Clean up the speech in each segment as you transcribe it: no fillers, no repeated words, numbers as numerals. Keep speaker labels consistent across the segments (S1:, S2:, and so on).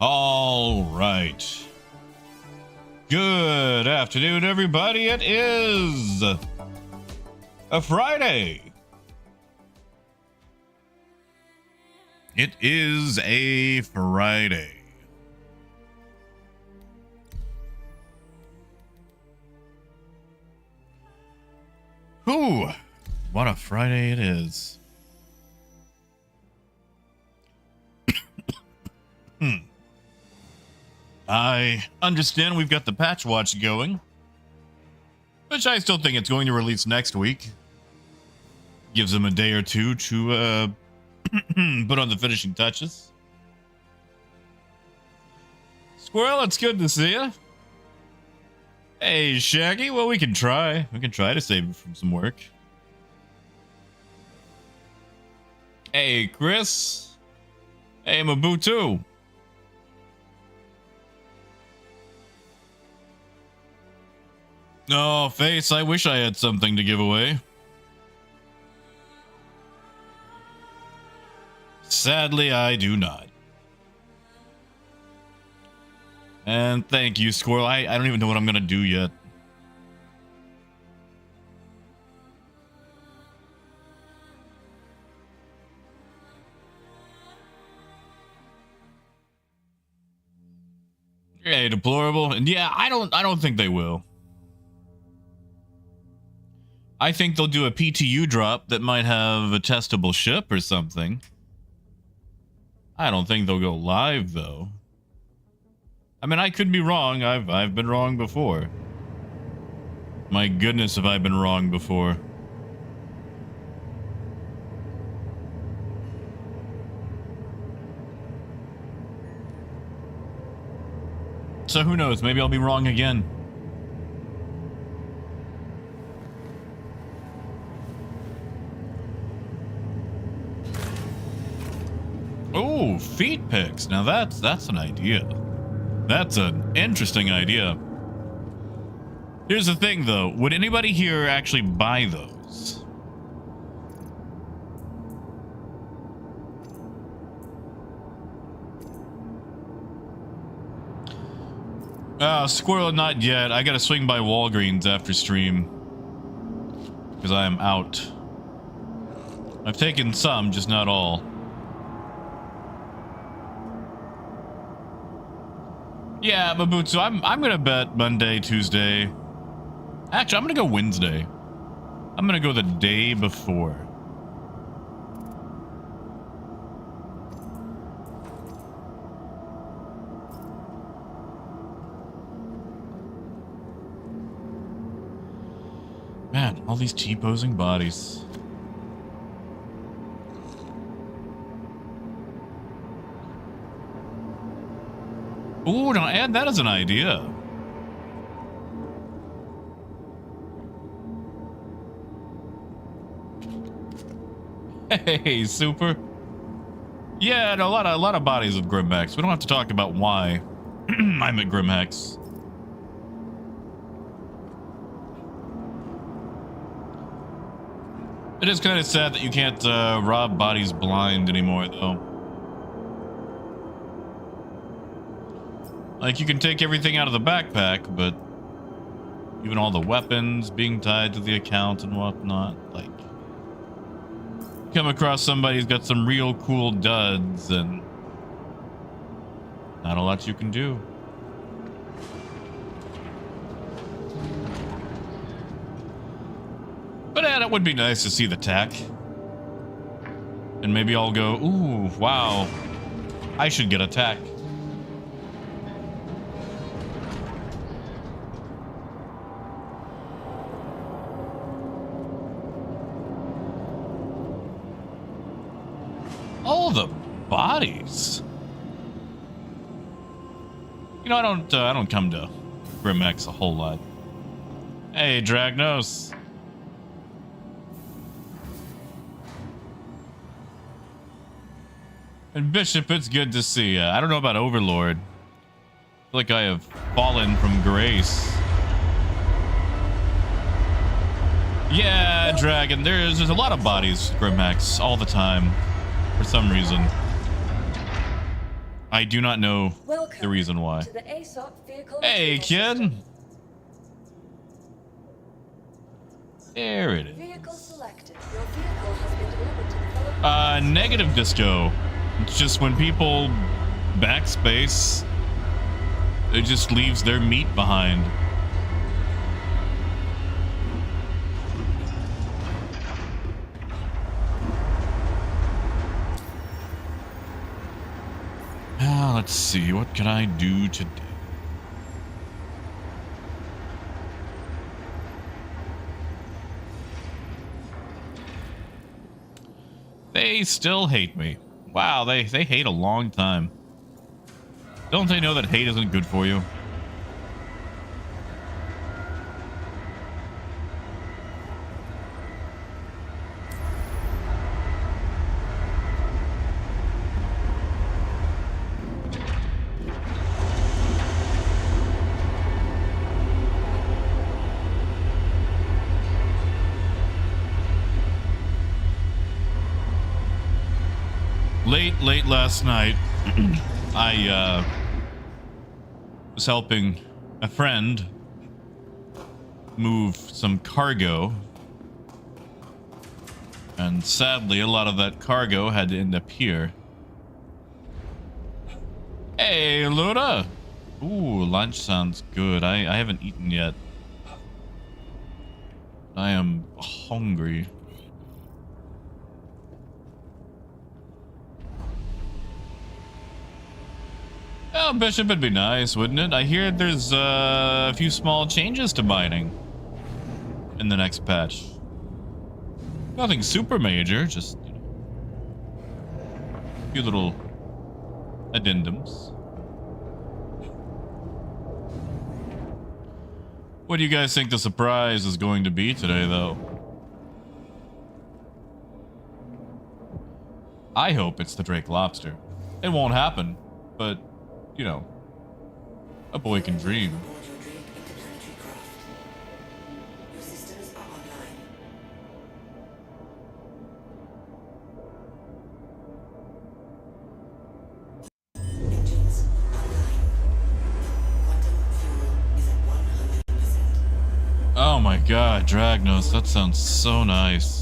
S1: All right. Good afternoon, everybody. It is a Friday. It is a Friday. Whew. What a Friday it is. I understand we've got the patch watch going, which I still think it's going to release next week. Gives them a day or two to put on the finishing touches. Squirrel, it's good to see you. Hey, Shaggy, well, we can try. We can try to save it from some work. Hey, Chris. Hey, Mabutu. Oh, Face, I wish I had something to give away. Sadly, I do not. And thank you, Squirrel. I don't even know what I'm going to do yet. Hey, Deplorable. And yeah, I don't think they will. I think they'll do a PTU drop that might have a testable ship or something. I don't think they'll go live though. I mean, I could be wrong. I've been wrong before. My goodness, have I been wrong before. So who knows? Maybe I'll be wrong again. Oh, feet pics. Now that's an idea. That's an interesting idea. Here's the thing though. Would anybody here actually buy those? Squirrel, not yet. I gotta swing by Walgreens after stream. Because I am out. I've taken some, just not all. Yeah, Mabutsu, I'm gonna bet Monday, Tuesday. Actually, I'm gonna go Wednesday. I'm gonna go the day before. Man, all these T-posing bodies. Ooh, now add that as an idea. Hey, Super. Yeah, no, a lot of bodies of Grimhex. We don't have to talk about why I'm at Grimhex. It is kind of sad that you can't rob bodies blind anymore, though. Like, you can take everything out of the backpack, but even all the weapons being tied to the account and whatnot, like, come across somebody who's got some real cool duds and not a lot you can do. But yeah, it would be nice to see the tech. And maybe I'll go, ooh, wow, I should get a tech. All the bodies. You know, I don't come to Grimhex a whole lot. Hey, Dragnos. And Bishop, it's good to see you. I don't know about Overlord. I feel like I have fallen from grace. Yeah, Dragon. There's a lot of bodies, Grimhex, all the time. For some reason. I do not know
S2: Welcome
S1: the reason why.
S2: to the ASOP vehicle
S1: Hey,
S2: retrieval
S1: kid.
S2: system.
S1: There it is.
S2: Vehicle selected. Your vehicle has been delivered to the development.
S1: Negative disco. It's just when people backspace, it just leaves their meat behind. Let's see, what can I do today? They still hate me. Wow, they hate a long time. Don't they know that hate isn't good for you? Late last night, I was helping a friend move some cargo, and sadly a lot of that cargo had to end up here. Hey, Luda! Ooh, lunch sounds good. I haven't eaten yet. I am hungry. Oh, Bishop, it'd be nice, wouldn't it? I hear there's a few small changes to mining in the next patch. Nothing super major, just, you know, a few little addendums. What do you guys think the surprise is going to be today, though? I hope it's the Drake Lobster. It won't happen, but, you know, a boy can dream. Oh my god, Dragnos, that sounds so nice.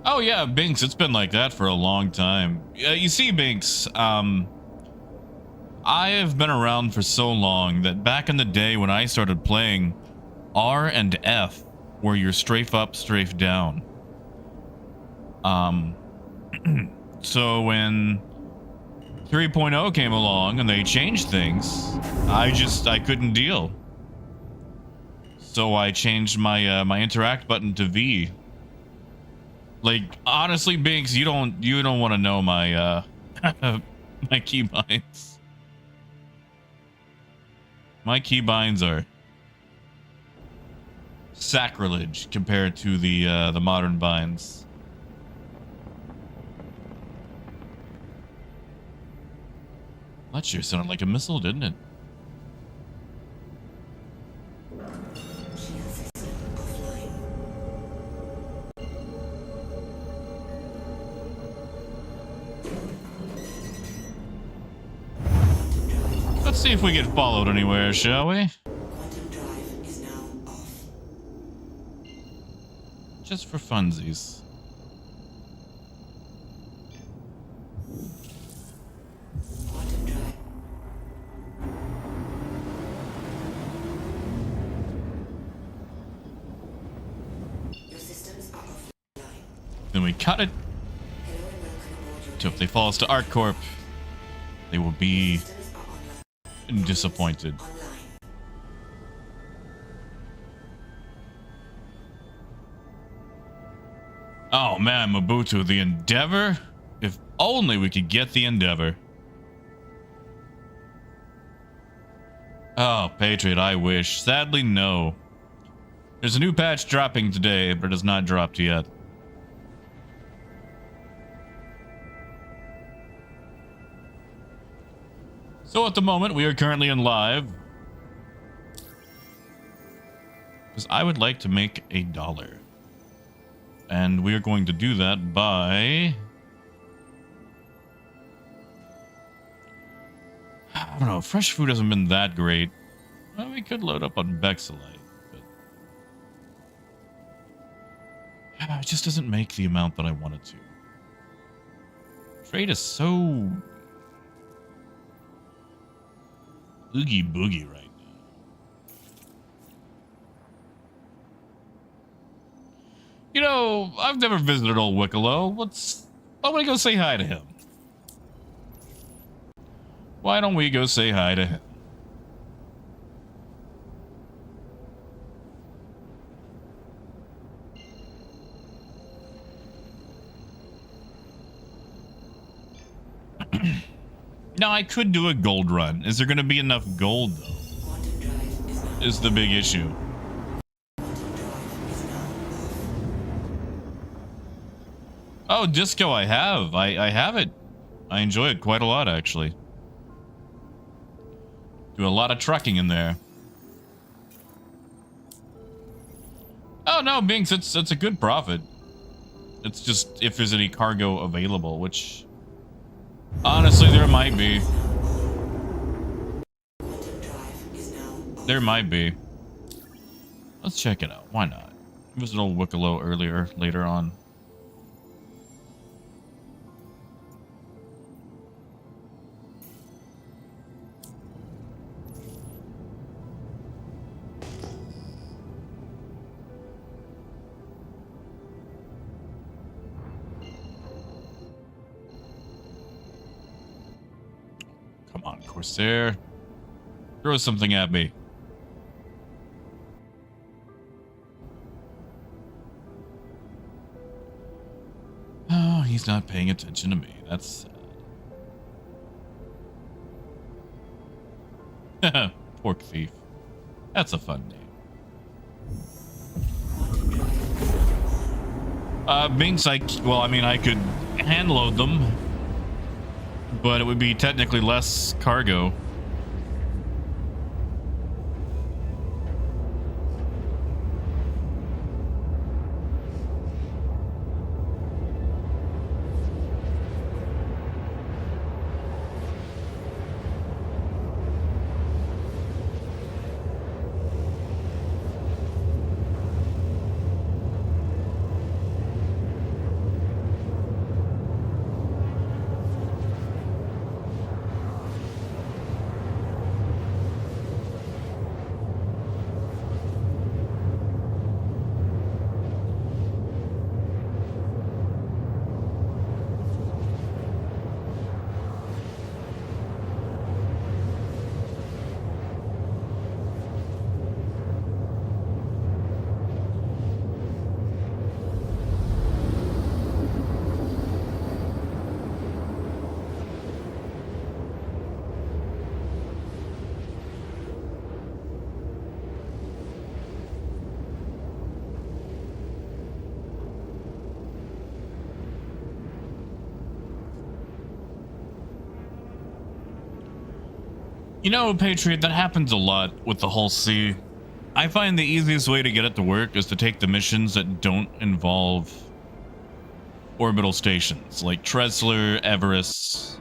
S1: Oh yeah, Binks, it's been like that for a long time. You see, Binks, I have been around for so long that back in the day when I started playing, R and F were your strafe up, strafe down. So when 3.0 came along and they changed things, I couldn't deal. So I changed my my interact button to V. Like, honestly, Binks, you don't want to know my my keybinds. My keybinds are sacrilege compared to the modern binds. That sure sounded like a missile, didn't it? Let's see if we get followed anywhere, shall we?
S3: Quantum drive is now off.
S1: Just for funsies.
S3: Quantum drive. Your systems are offline.
S1: Then we cut it.
S3: Hello and welcome aboard your
S1: So if they fall us to ArcCorp, they will be
S3: systems are online.
S1: disappointed.
S3: Online.
S1: Oh man, Mobutu, the Endeavor? If only we could get the Endeavor. Oh, Patriot, I wish. Sadly, no. There's a new patch dropping today, but it has not dropped yet. So at the moment, we are currently in live. Because I would like to make $1. And we are going to do that by... I don't know, fresh food hasn't been that great. Well, we could load up on Bexalite, but... it just doesn't make the amount that I want it to. Trade is so... oogie boogie right now. You know, I've never visited old Wicklow. Why don't we go say hi to him? Why don't we go say hi to him? Now, I could do a gold run. Is there going to be enough gold, though?
S3: Quantum drive is now.
S1: Is the big issue.
S3: Quantum drive is now.
S1: Oh, disco I have. I have it. I enjoy it quite a lot, actually. Do a lot of trucking in there. Oh, no, Binks, it's a good profit. It's just if there's any cargo available, which... honestly, there might be.
S3: Quantum drive is now.
S1: There might be. Let's check it out. Why not? It was an old Wicklow later on. Come on, Corsair. Throw something at me. Oh, he's not paying attention to me. That's sad. Pork thief. That's a fun name. Binks, I mean, I could hand load them, but it would be technically less cargo. You know, Patriot, that happens a lot with the Hull C. I find the easiest way to get it to work is to take the missions that don't involve orbital stations, like Tressler, Everest.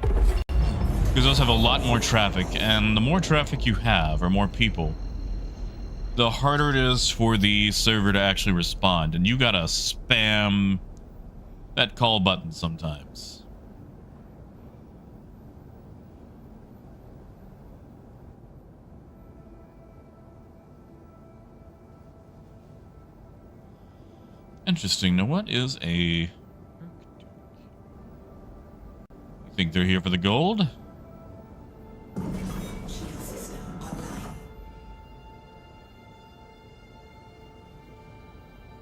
S1: Because those have a lot more traffic, and the more traffic you have, or more people, the harder it is for the server to actually respond, and you gotta spam that call button sometimes. Interesting. Now, what is a... You think they're here for the gold?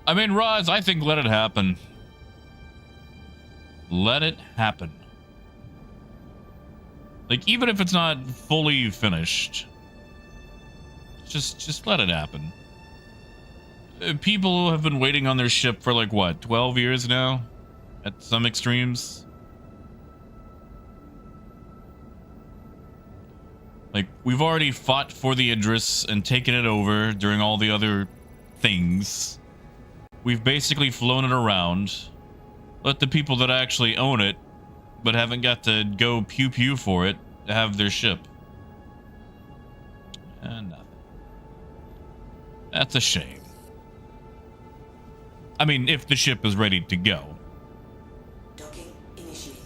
S1: I mean, Roz, I think let it happen. Let it happen. Like, even if it's not fully finished, just let it happen. People have been waiting on their ship for like what, 12 years now at some extremes. Like, we've already fought for the Idris and taken it over during all the other things. We've basically flown it around. Let the people that actually own it, but haven't got to go pew-pew for it, have their ship. And nothing. That's a shame. I mean, if the ship is ready to go.
S3: Docking initiated.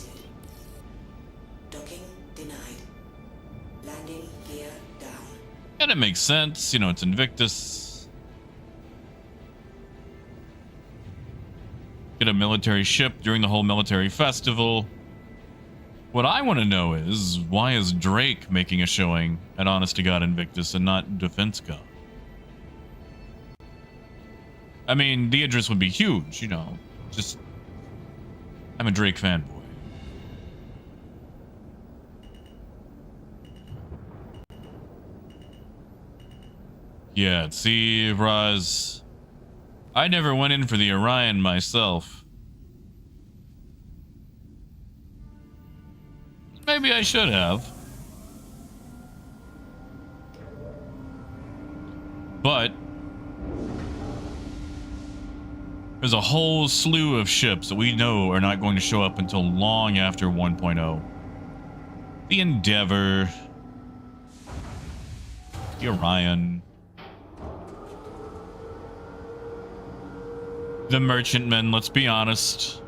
S3: Docking denied. Landing gear down.
S1: And it makes sense, you know, it's Invictus. Get a military ship during the whole military festival. What I want to know is, why is Drake making a showing at Honest to God Invictus and not DefenseCon? I mean, the Idris would be huge, you know. Just, I'm a Drake fanboy. Yeah, see, Raz, I never went in for the Orion myself. Maybe I should have. But there's a whole slew of ships that we know are not going to show up until long after 1.0. The Endeavor, the Orion, the Merchantmen, let's be honest.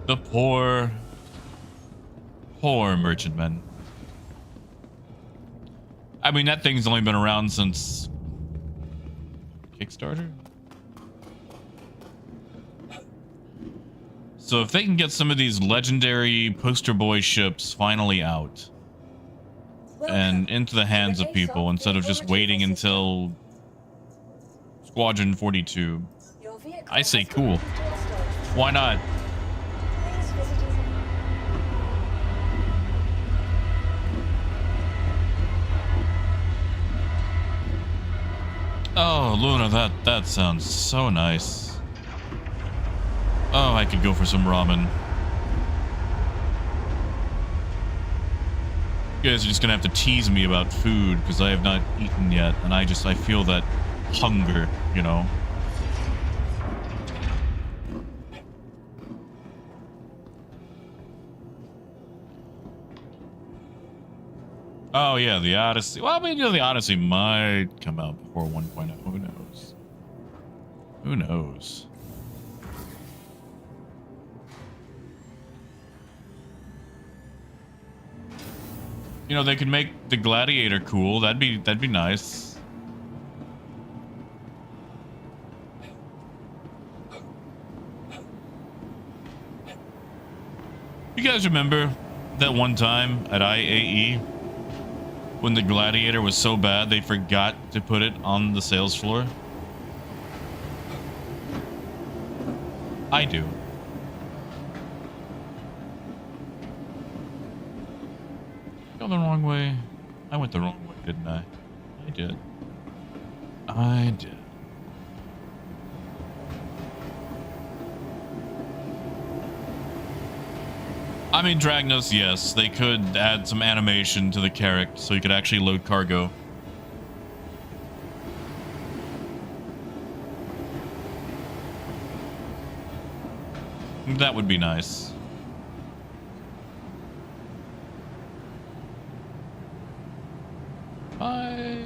S1: The poor Merchantmen. I mean, that thing's only been around since Kickstarter? So if they can get some of these legendary poster boy ships finally out and into the hands of people instead of just waiting until Squadron 42, I say cool. Why not? Oh, Luna, that sounds so nice. Oh, I could go for some ramen. You guys are just gonna have to tease me about food because I have not eaten yet, and I feel that hunger, you know. Oh yeah, the Odyssey. Well, I mean, you know, the Odyssey might come out before 1.0. Who knows? Who knows? You know, they could make the Gladiator cool. That'd be nice. You guys remember that one time at IAE when the Gladiator was so bad they forgot to put it on the sales floor? I do. Go the wrong way. I went the wrong way, didn't I? I did. I did. I mean, Dragnos, yes, they could add some animation to the character so you could actually load cargo. That would be nice. I'm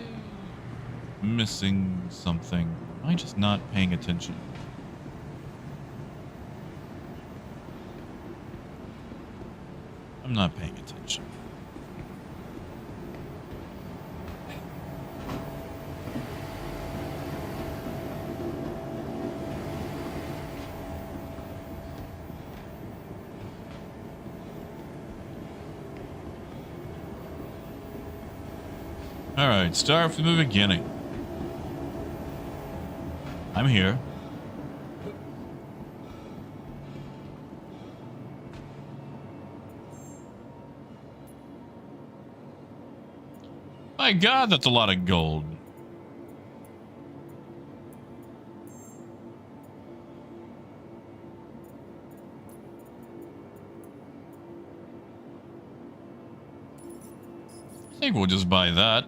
S1: missing something. Am I just not paying attention? I'm not paying attention. All right, start from the beginning. I'm here. My God, that's a lot of gold. think we'll just buy that.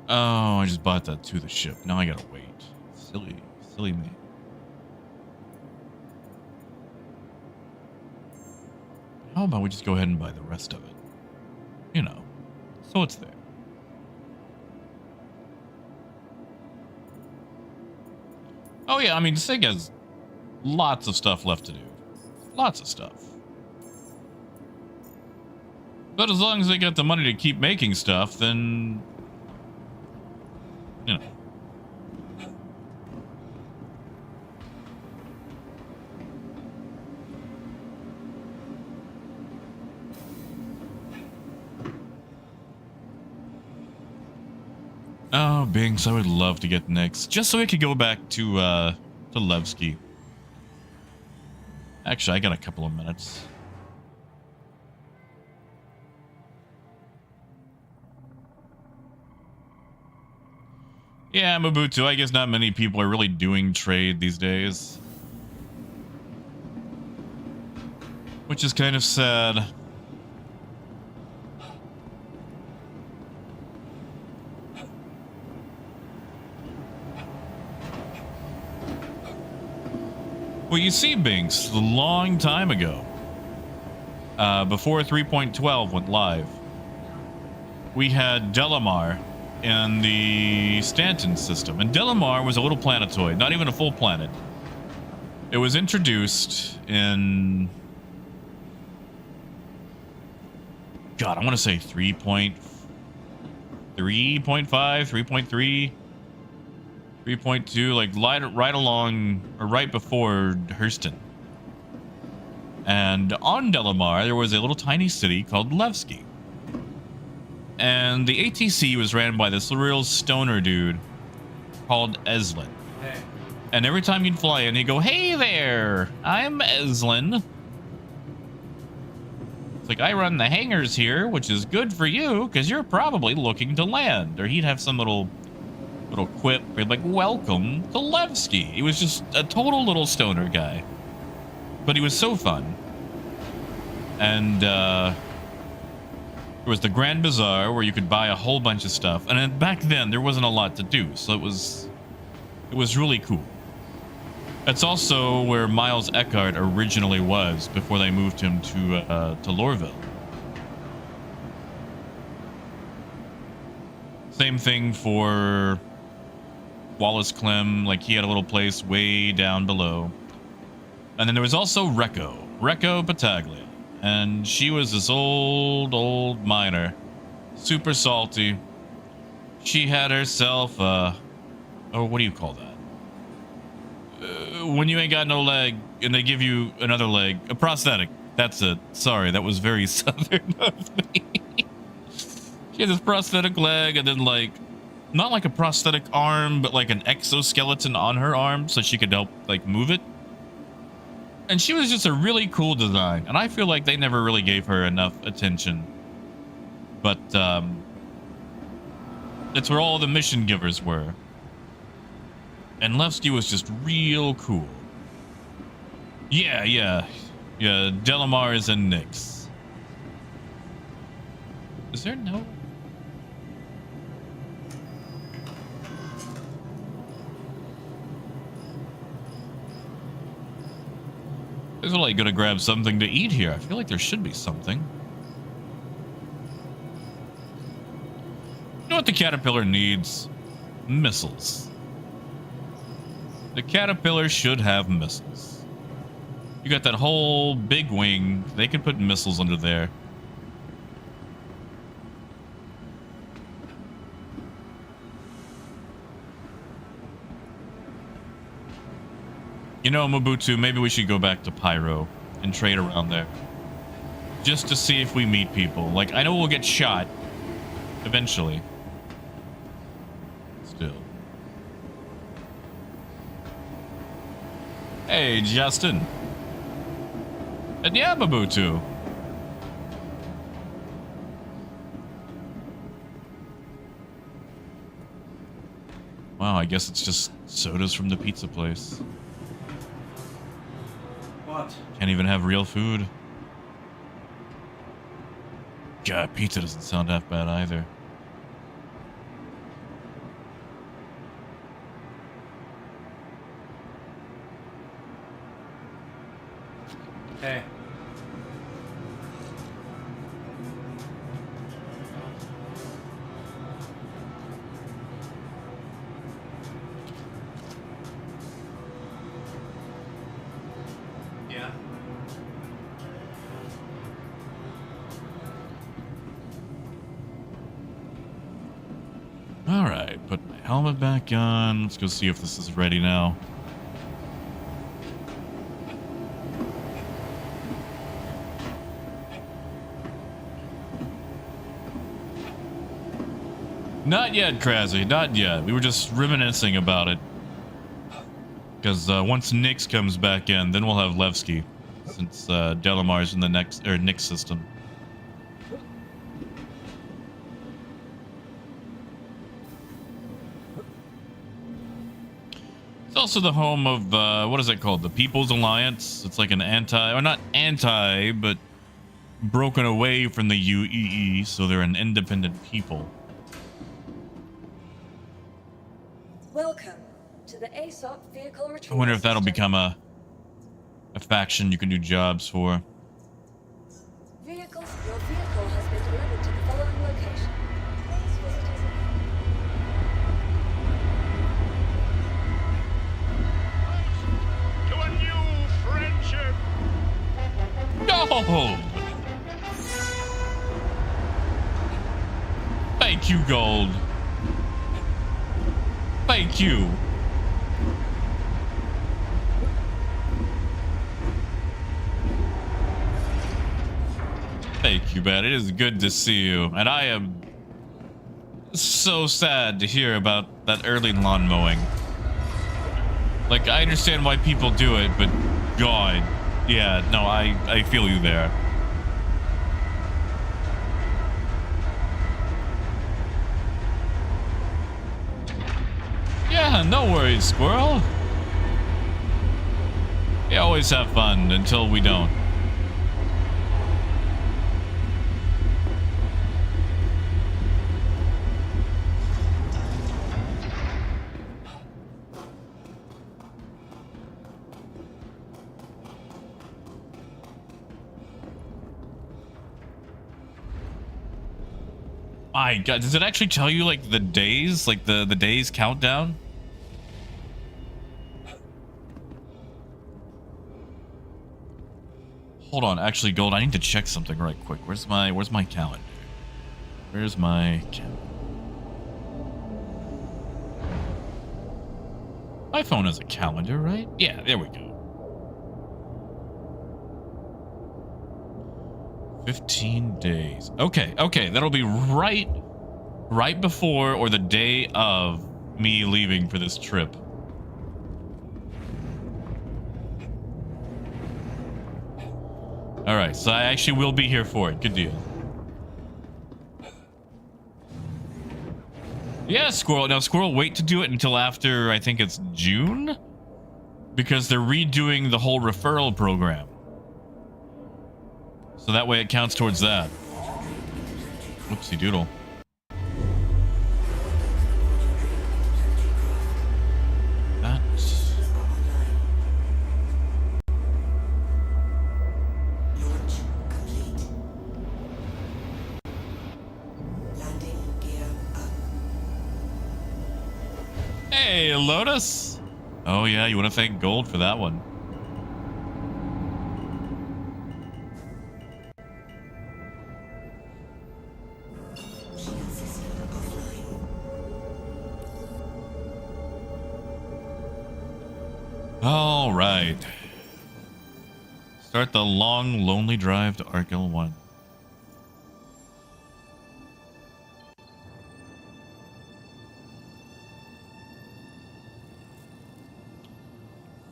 S1: Oh, I just bought that to the ship. Now I gotta wait. Silly me. How about we just go ahead and buy the rest of it? You know, so it's there. Oh yeah, I mean, Sig has lots of stuff left to do. Lots of stuff. But as long as they got the money to keep making stuff, then, you know. Oh, Binks, I would love to get next, just so we could go back to Levki. Actually, I got a couple of minutes. Yeah, Mobutu, I guess not many people are really doing trade these days. Which is kind of sad. Well, you see, Binks, a long time ago, before 3.12 went live, we had Delmar in the Stanton system. And Delmar was a little planetoid, not even a full planet. It was introduced in... God, I want to say 3.5, 3.3... 3.2, like right along or right before Hurston. And on Delmar, there was a little tiny city called Levki. And the ATC was ran by this real stoner dude called Eslin.
S4: Hey.
S1: And every time you'd fly in, he'd go, "Hey there, I'm Eslin. It's like, I run the hangars here, which is good for you, because you're probably looking to land." Or he'd have some little quip where he'd like, "Welcome to Levki." He was just a total little stoner guy. But he was so fun. And there was the Grand Bazaar where you could buy a whole bunch of stuff. And then back then there wasn't a lot to do, so it was really cool. That's also where Miles Eckhart originally was before they moved him to Lorville. Same thing for Wallace Clem, like he had a little place way down below. And then there was also Recco Battaglia. And she was this old miner. Super salty. She had herself oh, what do you call that? When you ain't got no leg and they give you another leg. A prosthetic. That's it. Sorry, that was very southern of me. She had this prosthetic leg and then like, not like a prosthetic arm, but like an exoskeleton on her arm so she could help like move it. And she was just a really cool design. And I feel like they never really gave her enough attention. But it's where all the mission givers were. And Levki was just real cool. Yeah, Delmars and Nyx. Is there no... I was like gonna grab something to eat here. I feel like there should be something. You know what the caterpillar needs? Missiles. The caterpillar should have missiles. You got that whole big wing. They can put missiles under there. You know, Mobutu, maybe we should go back to Pyro and trade around there. Just to see if we meet people. Like, I know we'll get shot. Eventually. Still. Hey, Justin. And yeah, Mobutu. Wow, I guess it's just sodas from the pizza place.
S4: What?
S1: Can't even have real food. God, pizza doesn't sound half bad either.
S4: Hey. Yeah.
S1: All right, put my helmet back on. Let's go see if this is ready now. Not yet, Krasy. Not yet. We were just reminiscing about it. Because once Nix comes back in, then we'll have Levski. Since Delmar's in the Nix system. It's also the home of, what is it called? The People's Alliance. It's like an or not anti, but broken away from the UEE, so they're an independent people.
S2: Welcome to the ASOP vehicle
S1: I
S2: retrieval
S1: wonder if that'll
S2: system.
S1: become a faction you can do jobs for.
S2: Your vehicle has been delivered to the following location. Please visit us.
S5: To a new friendship.
S1: No! Thank you, Gold. Thank you. Thank you, man. It is good to see you. And I am so sad to hear about that early lawn mowing. Like, I understand why people do it, but God. Yeah, no, I feel you there. Yeah, no worries, Squirrel. We always have fun until we don't. My God, does it actually tell you like the days, like the days countdown? Hold on, actually, Gold, I need to check something right quick. Where's my calendar? Where's my calendar? My phone has a calendar, right? Yeah, there we go. 15 days. Okay, that'll be right before or the day of me leaving for this trip. All right, so I actually will be here for it. Good deal. Yeah, Squirrel. Now, Squirrel, wait to do it until after, I think it's June? Because they're redoing the whole referral program. So that way it counts towards that. Whoopsie doodle. That's...
S3: Launch complete. Landing gear up.
S1: Hey, Lotus. Oh, yeah, you want to thank Gold for that one.
S3: Shield system offline.
S1: All right. Start the long, lonely drive to Arc L1.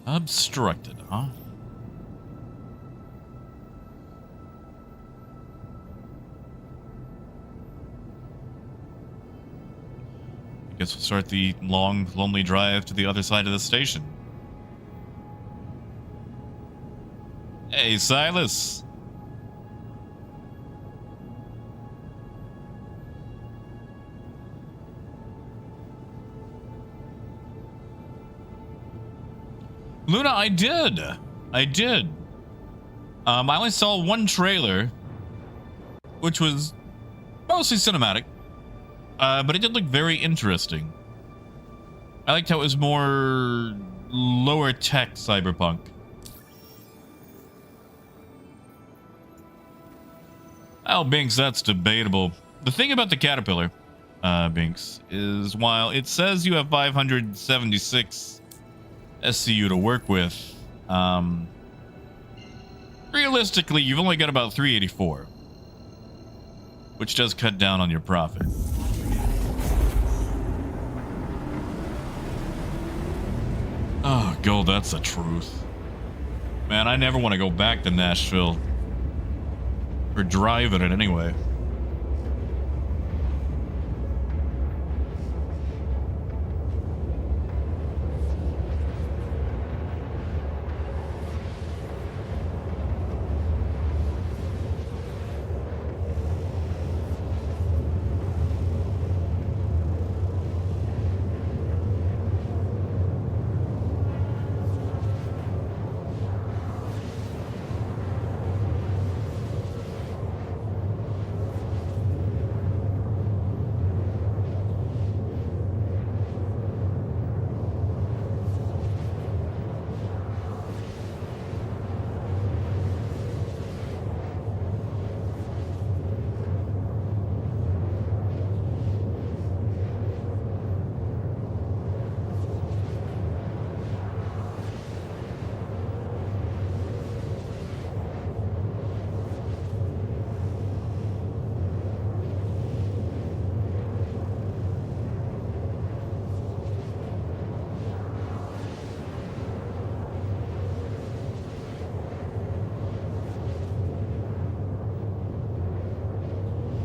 S1: Obstructed, huh? I guess we'll start the long, lonely drive to the other side of the station. Hey, Silas. Luna, I did. I did. I only saw one trailer, which was mostly cinematic, but it did look very interesting. I liked how it was more lower tech cyberpunk. Oh, Binks, that's debatable. The thing about the Caterpillar, Binks, is while it says you have 576 SCU to work with, realistically, you've only got about 384, which does cut down on your profit. Oh, Gold, that's the truth. Man, I never want to go back to Nashville. Or driving it anyway.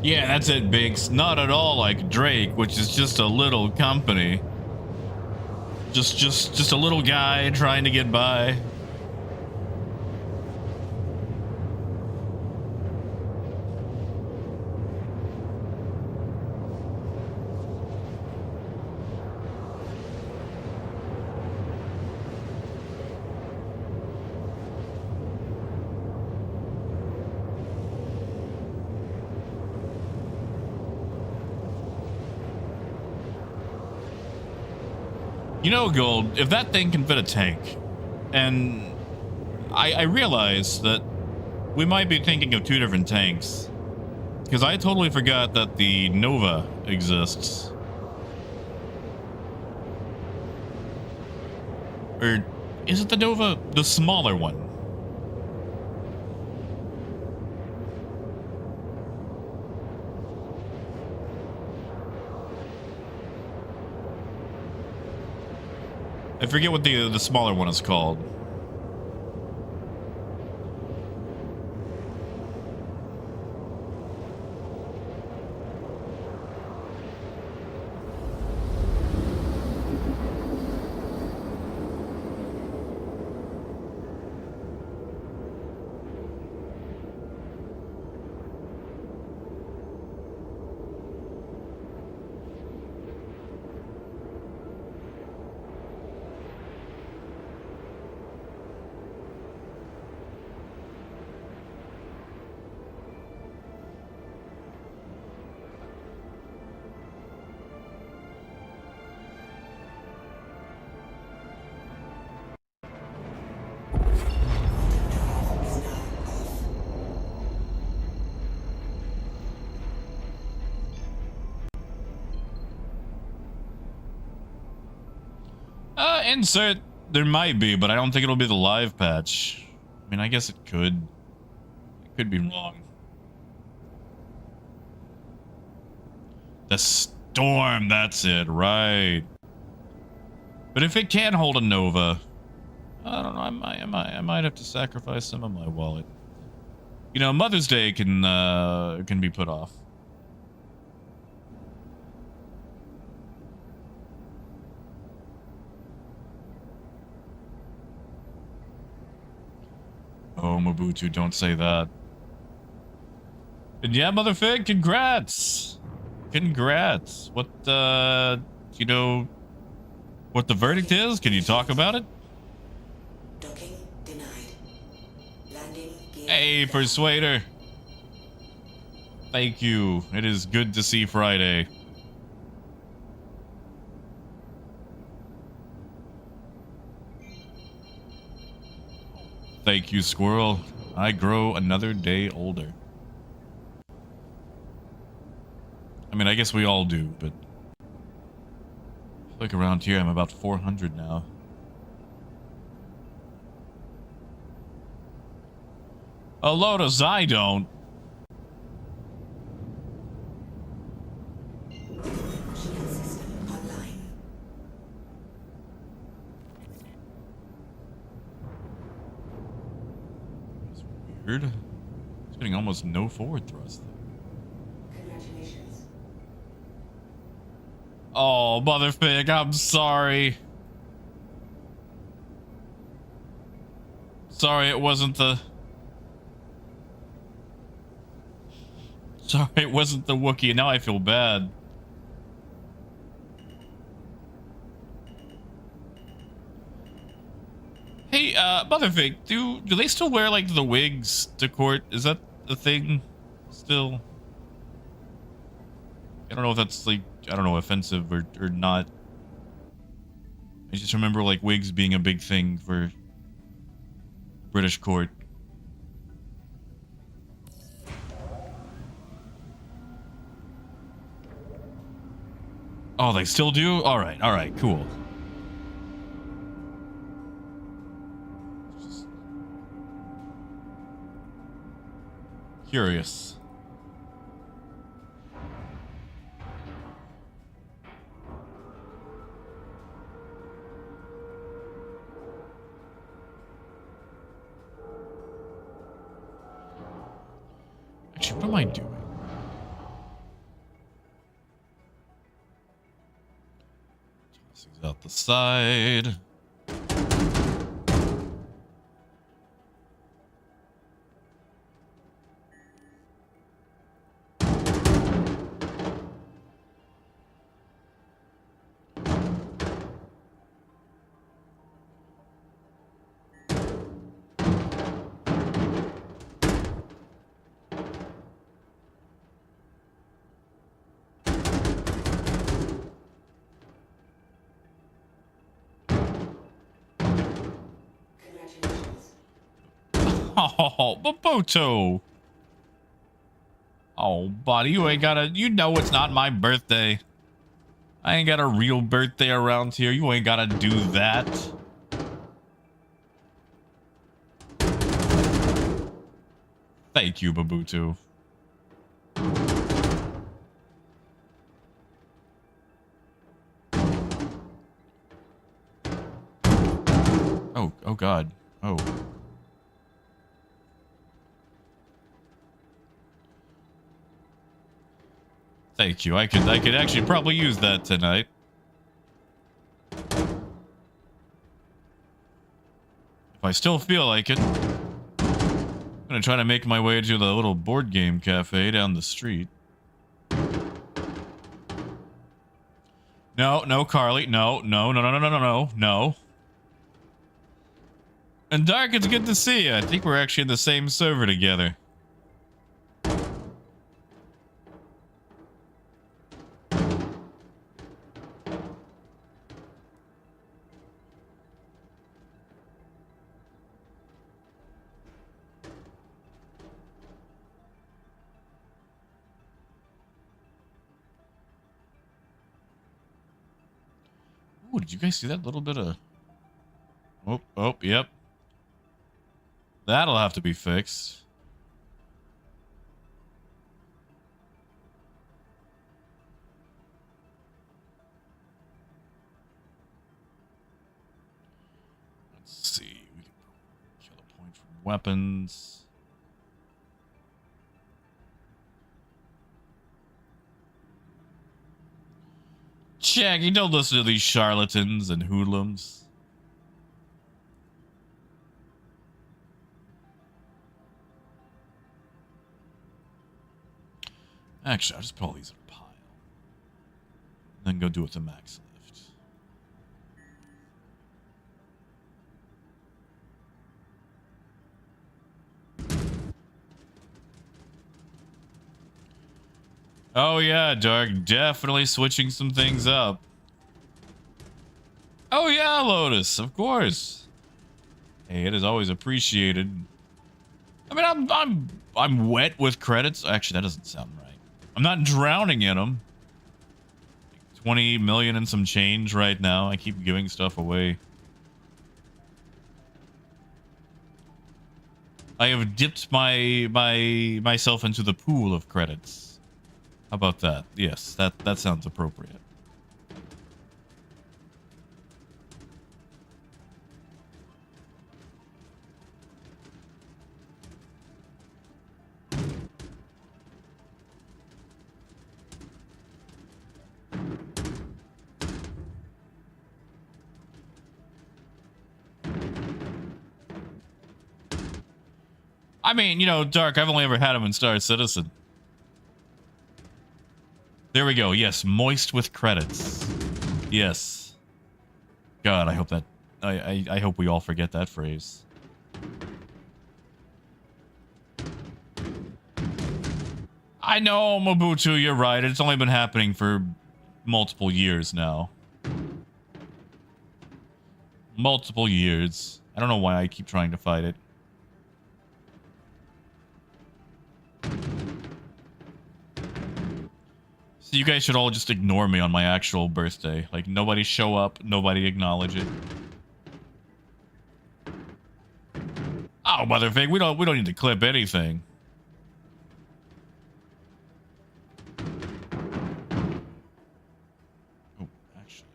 S1: Yeah, that's it, Biggs. Not at all like Drake, which is just a little company. Just a little guy trying to get by. You know, Gold, if that thing can fit a tank, and I realize that we might be thinking of two different tanks, because I totally forgot that the Nova exists. Or is it the Nova? The smaller one. I forget what the smaller one is called. Insert, there might be, but I don't think it'll be the live patch. I mean, I guess it could. It could be wrong. The Storm, that's it, right. But if it can hold a Nova, I don't know, I might have to sacrifice some of my wallet. You know, Mother's Day can be put off. Oh, Mobutu, don't say that. And yeah, Motherfig, congrats. Congrats. What, you know, what the verdict is? Can you talk about it?
S3: Docking denied. Landing gear.
S1: Hey,
S3: down.
S1: Persuader. Thank you. It is good to see Friday. Thank you, Squirrel. I grow another day older. I mean, I guess we all do, but I feel like around here I'm about 400 now. A Lotus, I don't.
S3: Shield system online.
S1: That's weird. It's getting almost no forward thrust.
S3: Congratulations.
S1: Oh, Motherfig, I'm sorry. Sorry it wasn't the... Sorry it wasn't the Wookiee. Now I feel bad. Hey, Motherfig, do they still wear, like, the wigs to court? Is that the thing still? I don't know if that's, like, I don't know, offensive or not. I just remember, like, wigs being a big thing for British court. Oh, they still do? All right, cool. Just curious. Actually, what am I doing? Toss these out the side.
S3: Congratulations.
S1: Oh, Baboto. Oh, buddy, you ain't gotta... You know it's not my birthday. I ain't got a real birthday around here. You ain't gotta do that. Thank you, Babutu. Oh God. Oh. Thank you. I could actually probably use that tonight. If I still feel like it. I'm gonna try to make my way to the little board game cafe down the street. No, Carly. No. And Dark, it's good to see you. I think we're actually in the same server together. Ooh, did you guys see that little bit of... Oh, yep. That'll have to be fixed. Let's see. We can kill a point from weapons. Shaggy, don't listen to these charlatans and hoodlums. Actually, I'll just put all these in a pile. Then go do it to max lift. Oh yeah, Dark, definitely switching some things up. Oh yeah, Lotus, of course. Hey, it is always appreciated. I mean, I'm wet with credits. Actually, that doesn't sound right. I'm not drowning in them. 20 million and some change right now. I keep giving stuff away. I have dipped myself into the pool of credits. How about that? Yes, that sounds appropriate. I mean, you know, Dark, I've only ever had him in Star Citizen. There we go. Yes, moist with credits. Yes. God, I hope that I hope we all forget that phrase. I know, Mobutu, you're right. It's only been happening for multiple years now. Multiple years. I don't know why I keep trying to fight it. So you guys should all just ignore me on my actual birthday. Like, nobody show up, nobody acknowledge it. Oh, Motherfig, we don't need to clip anything. Oh, actually.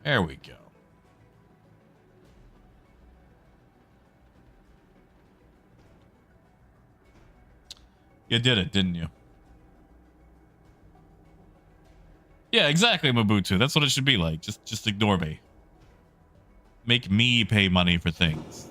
S1: There we go. You did it, didn't you? Yeah, exactly, Mobutu. That's what it should be like. Just ignore me. Make me pay money for things.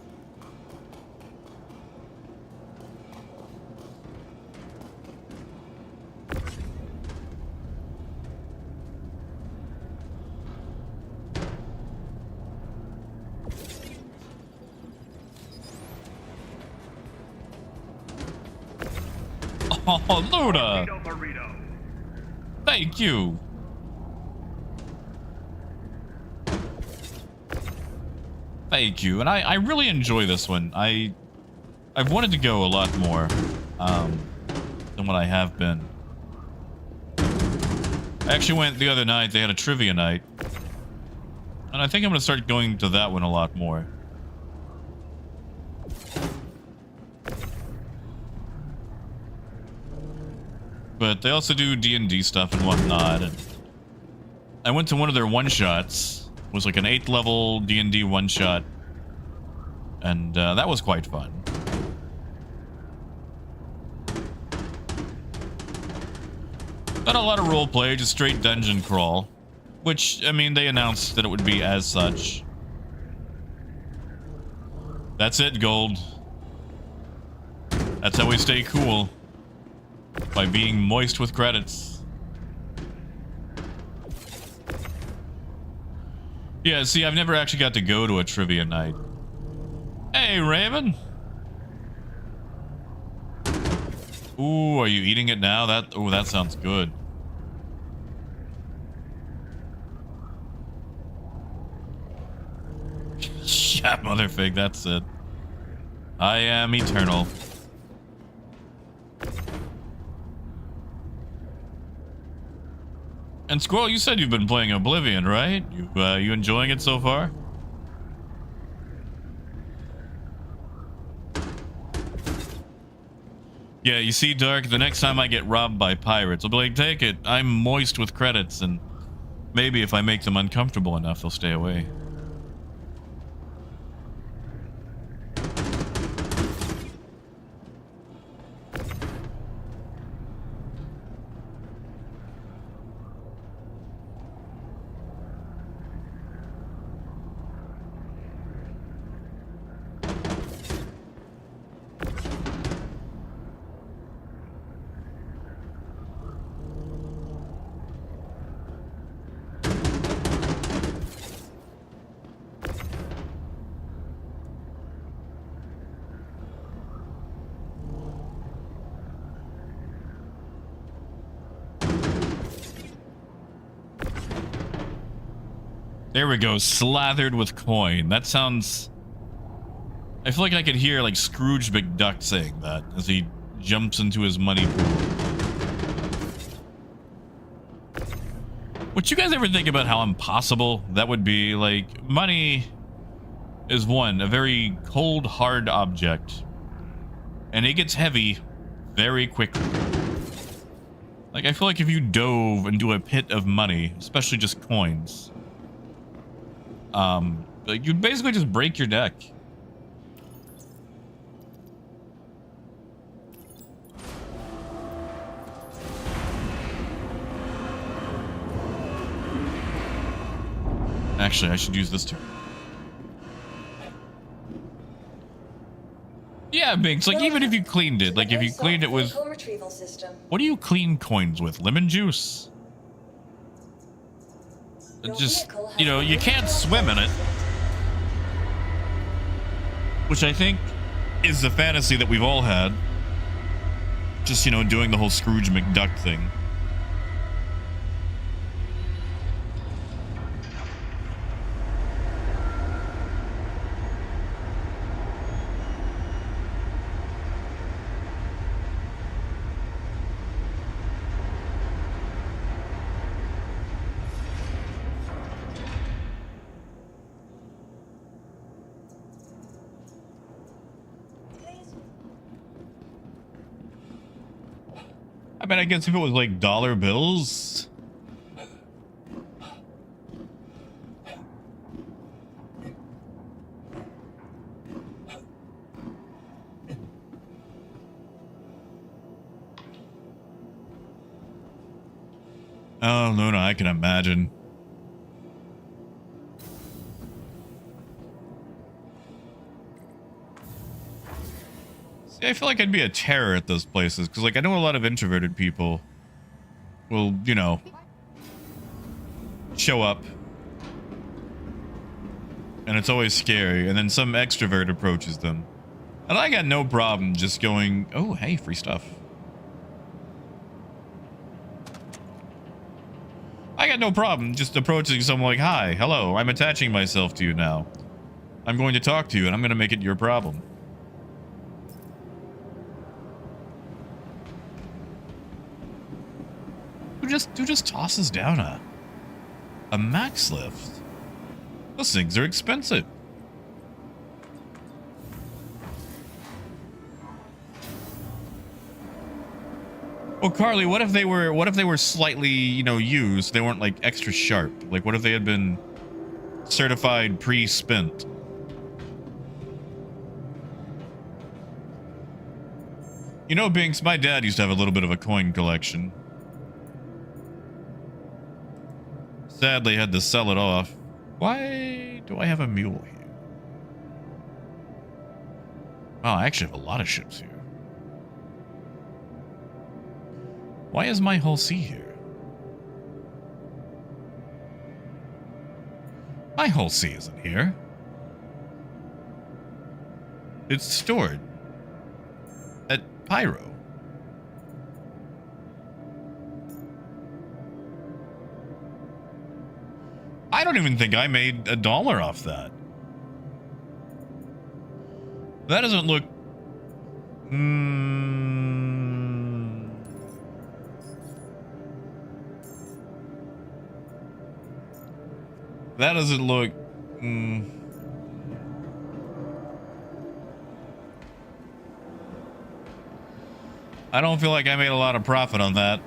S1: Oh, Luna!
S5: Burrito, burrito.
S1: Thank you. Thank you. And I really enjoy this one. I've wanted to go a lot more than what I have been. I actually went the other night. They had a trivia night. And I think I'm going to start going to that one a lot more. But they also do D&D stuff and whatnot. And I went to one of their one-shots. It was like an 8th level D&D one-shot. And that was quite fun. Not a lot of roleplay, just straight dungeon crawl. Which, I mean, they announced that it would be as such. That's it, Gold. That's how we stay cool. By being moist with credits. Yeah, see, I've never actually got to go to a trivia night. Hey, Raven. Ooh, are you eating it now? That sounds good. Yeah, Motherfig, that's it. I am eternal. And Squirrel, you said you've been playing Oblivion, right? You enjoying it so far? Yeah, you see, Dark, the next time I get robbed by pirates, I'll be like, take it. I'm moist with credits, and maybe if I make them uncomfortable enough, they'll stay away. There we go. Slathered with coin. That sounds... I feel like I could hear like Scrooge McDuck saying that as he jumps into his money pool. Would you guys ever think about how impossible that would be? Like, money is a very cold, hard object. And it gets heavy very quickly. Like, I feel like if you dove into a pit of money, especially just coins, like, you'd basically just break your neck. Actually, I should use this turn. Yeah, Binks, like, even if you cleaned it, like, if you cleaned it with...
S2: Retrieval system.
S1: What do you clean coins with? Lemon juice? Just, you know, you can't swim in it. Which I think is the fantasy that we've all had. Just, you know, doing the whole Scrooge McDuck thing. I mean, I guess if it was like dollar bills. Oh, Luna, I can imagine. See, I feel like I'd be a terror at those places, because, like, I know a lot of introverted people will, you know, show up, and it's always scary, and then some extrovert approaches them. And I got no problem just going, oh, hey, free stuff. I got no problem just approaching someone like, hi, hello, I'm attaching myself to you now. I'm going to talk to you, and I'm going to make it your problem. Who just tosses down a max lift? Those things are expensive. Well, Carly, what if they were slightly, you know, used? They weren't like extra sharp. Like, what if they had been certified pre-spent? You know, Binks, my dad used to have a little bit of a coin collection. Sadly, had to sell it off. Why do I have a mule here? Oh, I actually have a lot of ships here. Why is my Hull C here? My Hull C isn't here. It's stored at Pyro. I don't even think I made $1 off that. That doesn't look... That doesn't look... I don't feel like I made a lot of profit on that.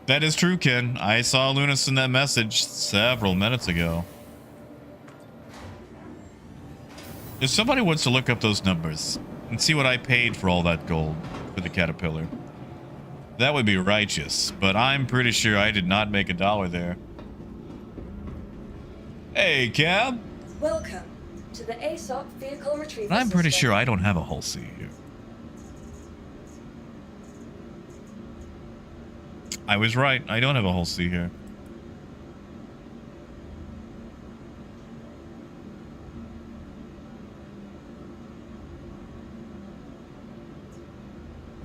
S1: That is true, Ken. I saw Luna send that message several minutes ago. If somebody wants to look up those numbers and see what I paid for all that gold for the Caterpillar, that would be righteous, but I'm pretty sure I did not make $1 there. Hey, Cab.
S2: Welcome to the ASOP vehicle retrieval
S1: I'm pretty
S2: system.
S1: sure I don't have a Hull C here. I was right. I don't have a Hull C here.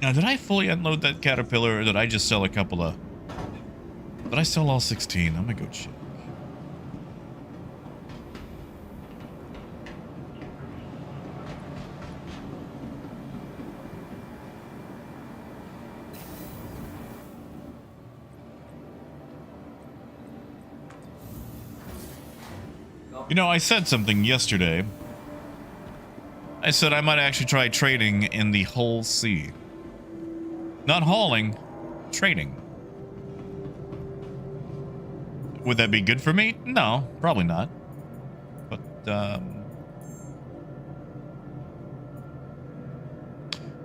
S1: Now, did I fully unload that Caterpillar, or did I just sell a couple of Did I sell all 16? I'm gonna go check. You know, I said something yesterday. I said I might actually try trading in the whole sea. Not hauling, trading. Would that be good for me? No, probably not. But,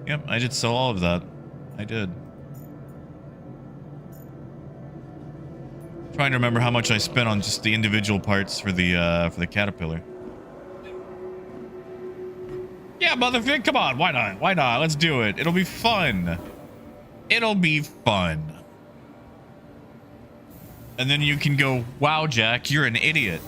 S1: yep, I did sell all of that. I did. Trying to remember how much I spent on just the individual parts for the caterpillar. Yeah, motherfucker, come on, why not? Why not? Let's do it. It'll be fun. It'll be fun. And then you can go, wow, Jack, you're an idiot.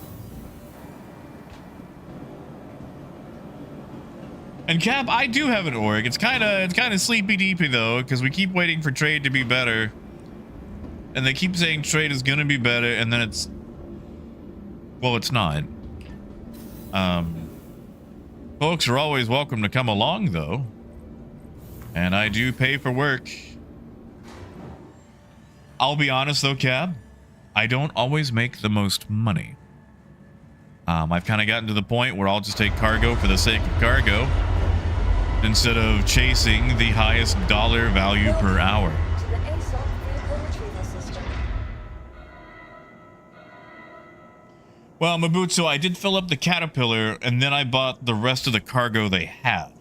S1: And Cap, I do have an org. It's kind of sleepy deepy though, because we keep waiting for trade to be better. And they keep saying trade is gonna be better, and then it's, well, it's not. Folks are always welcome to come along though. And I do pay for work. I'll be honest though, Cab, I don't always make the most money. I've kind of gotten to the point where I'll just take cargo for the sake of cargo instead of chasing the highest dollar value per hour.
S2: To the ASOP vehicle retrieval system.
S1: Well, Mabutsu, I did fill up the caterpillar and then I bought the rest of the cargo they had.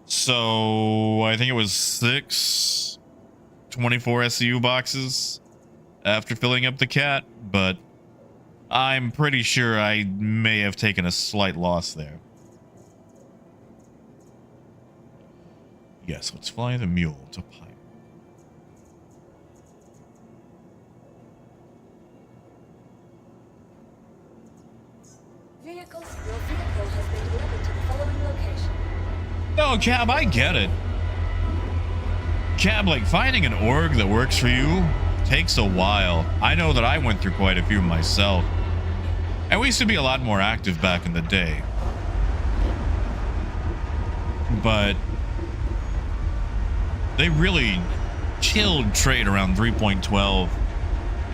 S1: So I think it was 6 24 SCU boxes after filling up the cat, but I'm pretty sure I may have taken a slight loss there. Yes, let's fly the mule to Pipe.
S2: Vehicles, your vehicle has been delivered to the following location.
S1: No, Cab, I get it. Cab, like, finding an org that works for you takes a while. I know that I went through quite a few myself. And we used to be a lot more active back in the day. But they really killed trade around 3.12.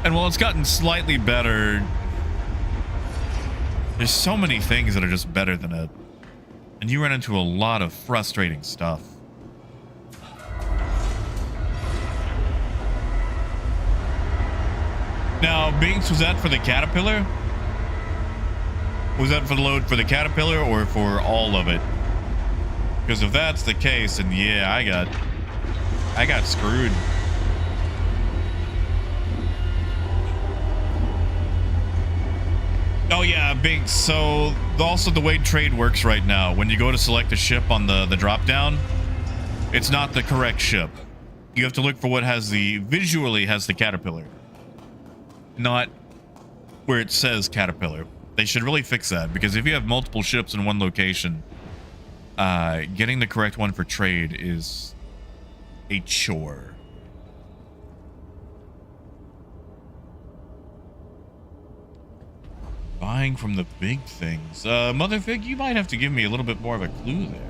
S1: And while it's gotten slightly better, there's so many things that are just better than it. And you run into a lot of frustrating stuff. Now, Binks, was that for the caterpillar? Was that for the load for the caterpillar or for all of it? Because if that's the case, then yeah, I got screwed. Oh yeah, Binks. So also the way trade works right now, when you go to select a ship on the drop down, it's not the correct ship. You have to look for what has the visually has the caterpillar, not where it says caterpillar. They should really fix that, because if you have multiple ships in one location, getting the correct one for trade is a chore. Buying from the big things. Motherfig, you might have to give me a little bit more of a clue there.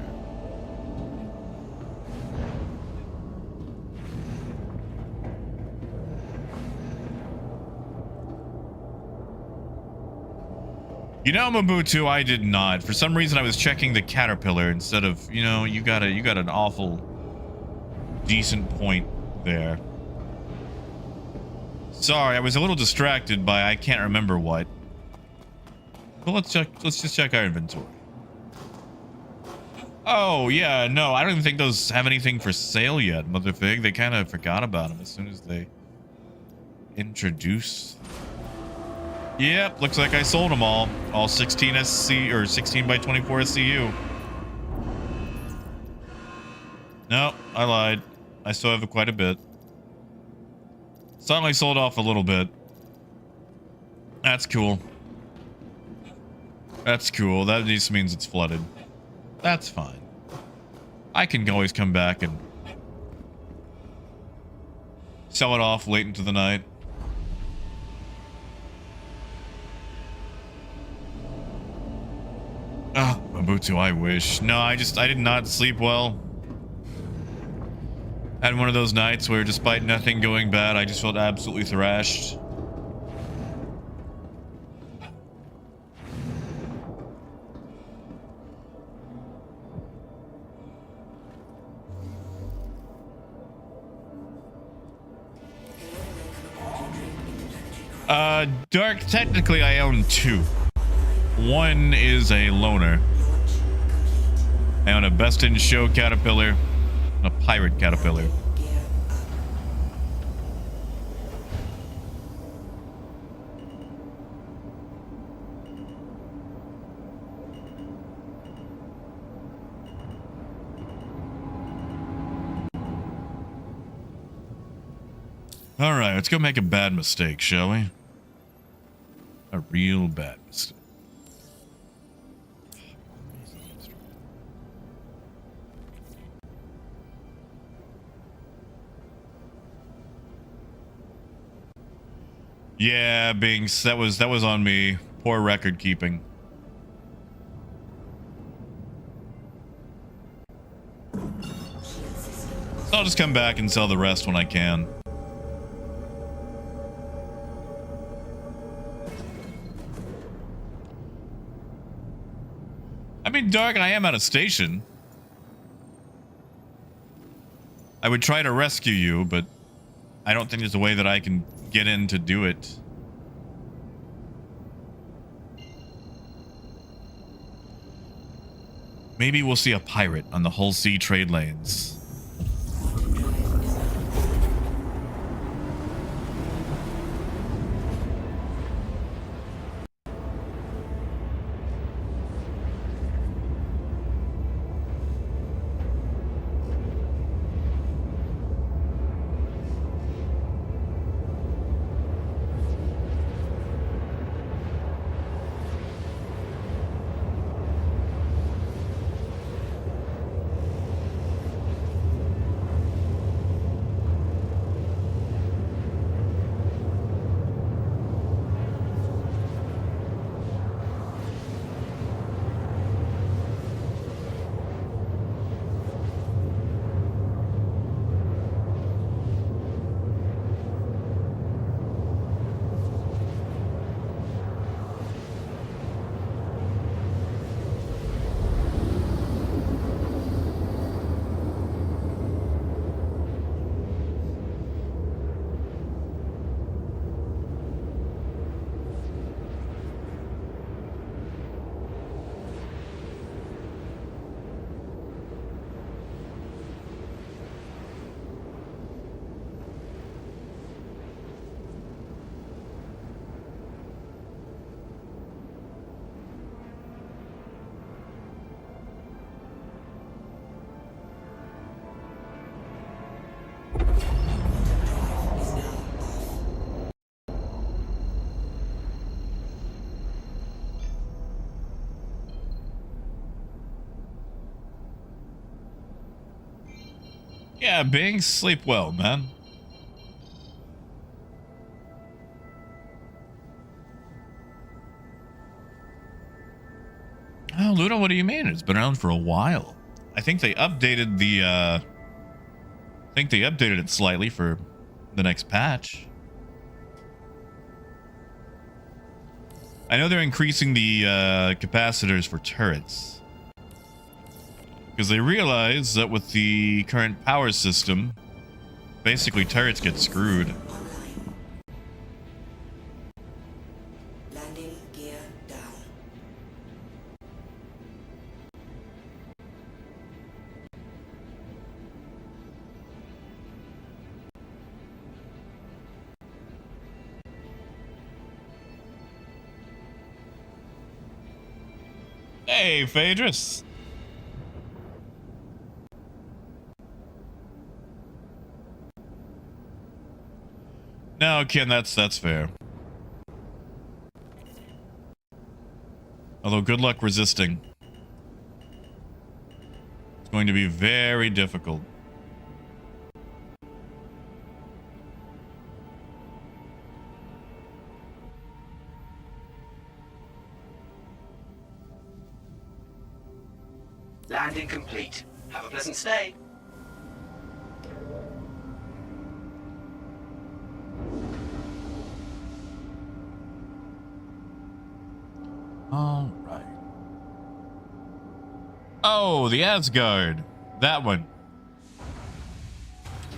S1: You know, Mabutu, I did not. For some reason, I was checking the caterpillar instead of, you know, you got an awful decent point there. Sorry, I was a little distracted by I can't remember what. Well, let's just check our inventory. Oh, yeah, no, I don't even think those have anything for sale yet, Motherfig. They kind of forgot about them as soon as they introduced. Yep, looks like I sold them all. All 16 SC or 16 by 24 SCU. No, I lied. I still have quite a bit. Suddenly sold off a little bit. That's cool. That's cool. That just means it's flooded. That's fine. I can always come back and sell it off late into the night. do I wish? No, I did not sleep well. Had one of those nights where despite nothing going bad, I just felt absolutely thrashed. Dark, technically I own 2. One is a loner. I own a Best in Show Caterpillar and a Pirate Caterpillar. Alright, let's go make a bad mistake, shall we? A real bad mistake. Yeah, Binks, that was on me. Poor record keeping. So I'll just come back and sell the rest when I can. I mean, Dark, I am at a station. I would try to rescue you, but I don't think there's a way that I can get in to do it. Maybe we'll see a pirate on the Hull Sea trade lanes. Yeah, Bing, sleep well, man. Oh, Ludo, what do you mean? It's been around for a while. I think they updated the, I think they updated it slightly for the next patch. I know they're increasing the capacitors for turrets. Because they realize that with the current power system, basically turrets get screwed.
S3: Landing gear down.
S1: Hey, Phaedrus. No, Ken, that's fair. Although good luck resisting. It's going to be very difficult.
S6: Landing complete. Have a pleasant stay.
S1: All right. Oh, the Asgard. That one.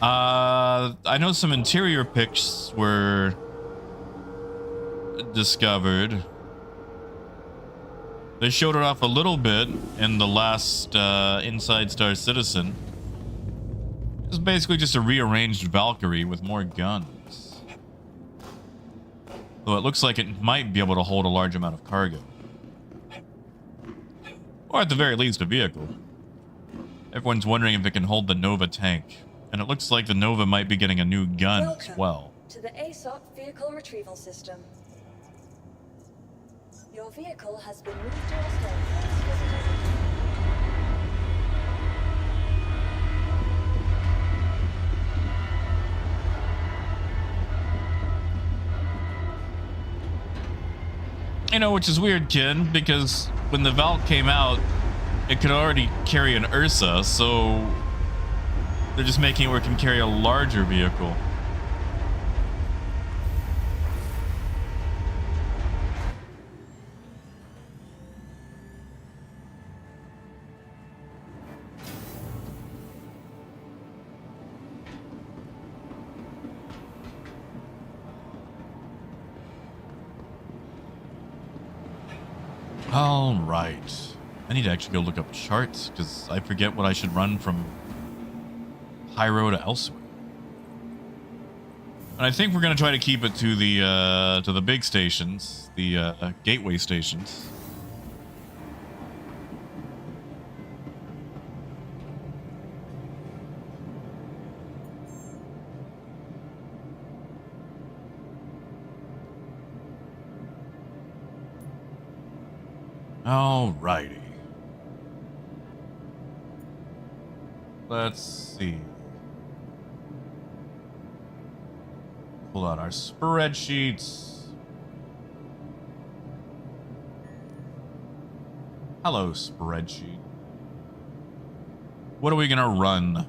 S1: I know some interior pics were discovered. They showed it off a little bit in the last Inside Star Citizen. It's basically just a rearranged Valkyrie with more guns. Though it looks like it might be able to hold a large amount of cargo. Or at the very least, a vehicle. Everyone's wondering if it can hold the Nova tank. And it looks like the Nova might be getting a new gun as well.
S2: To the ASOP vehicle retrieval system. Your vehicle has been moved to Australia.
S1: You know, which is weird, kid, because when the Valk came out, it could already carry an Ursa, so they're just making it where it can carry a larger vehicle. All right. I need to actually go look up charts because I forget what I should run from Pyro to elsewhere. And I think we're going to try to keep it to the big stations, the gateway stations. Alrighty. Let's see. Pull out our spreadsheets. Hello, spreadsheet. What are we gonna run?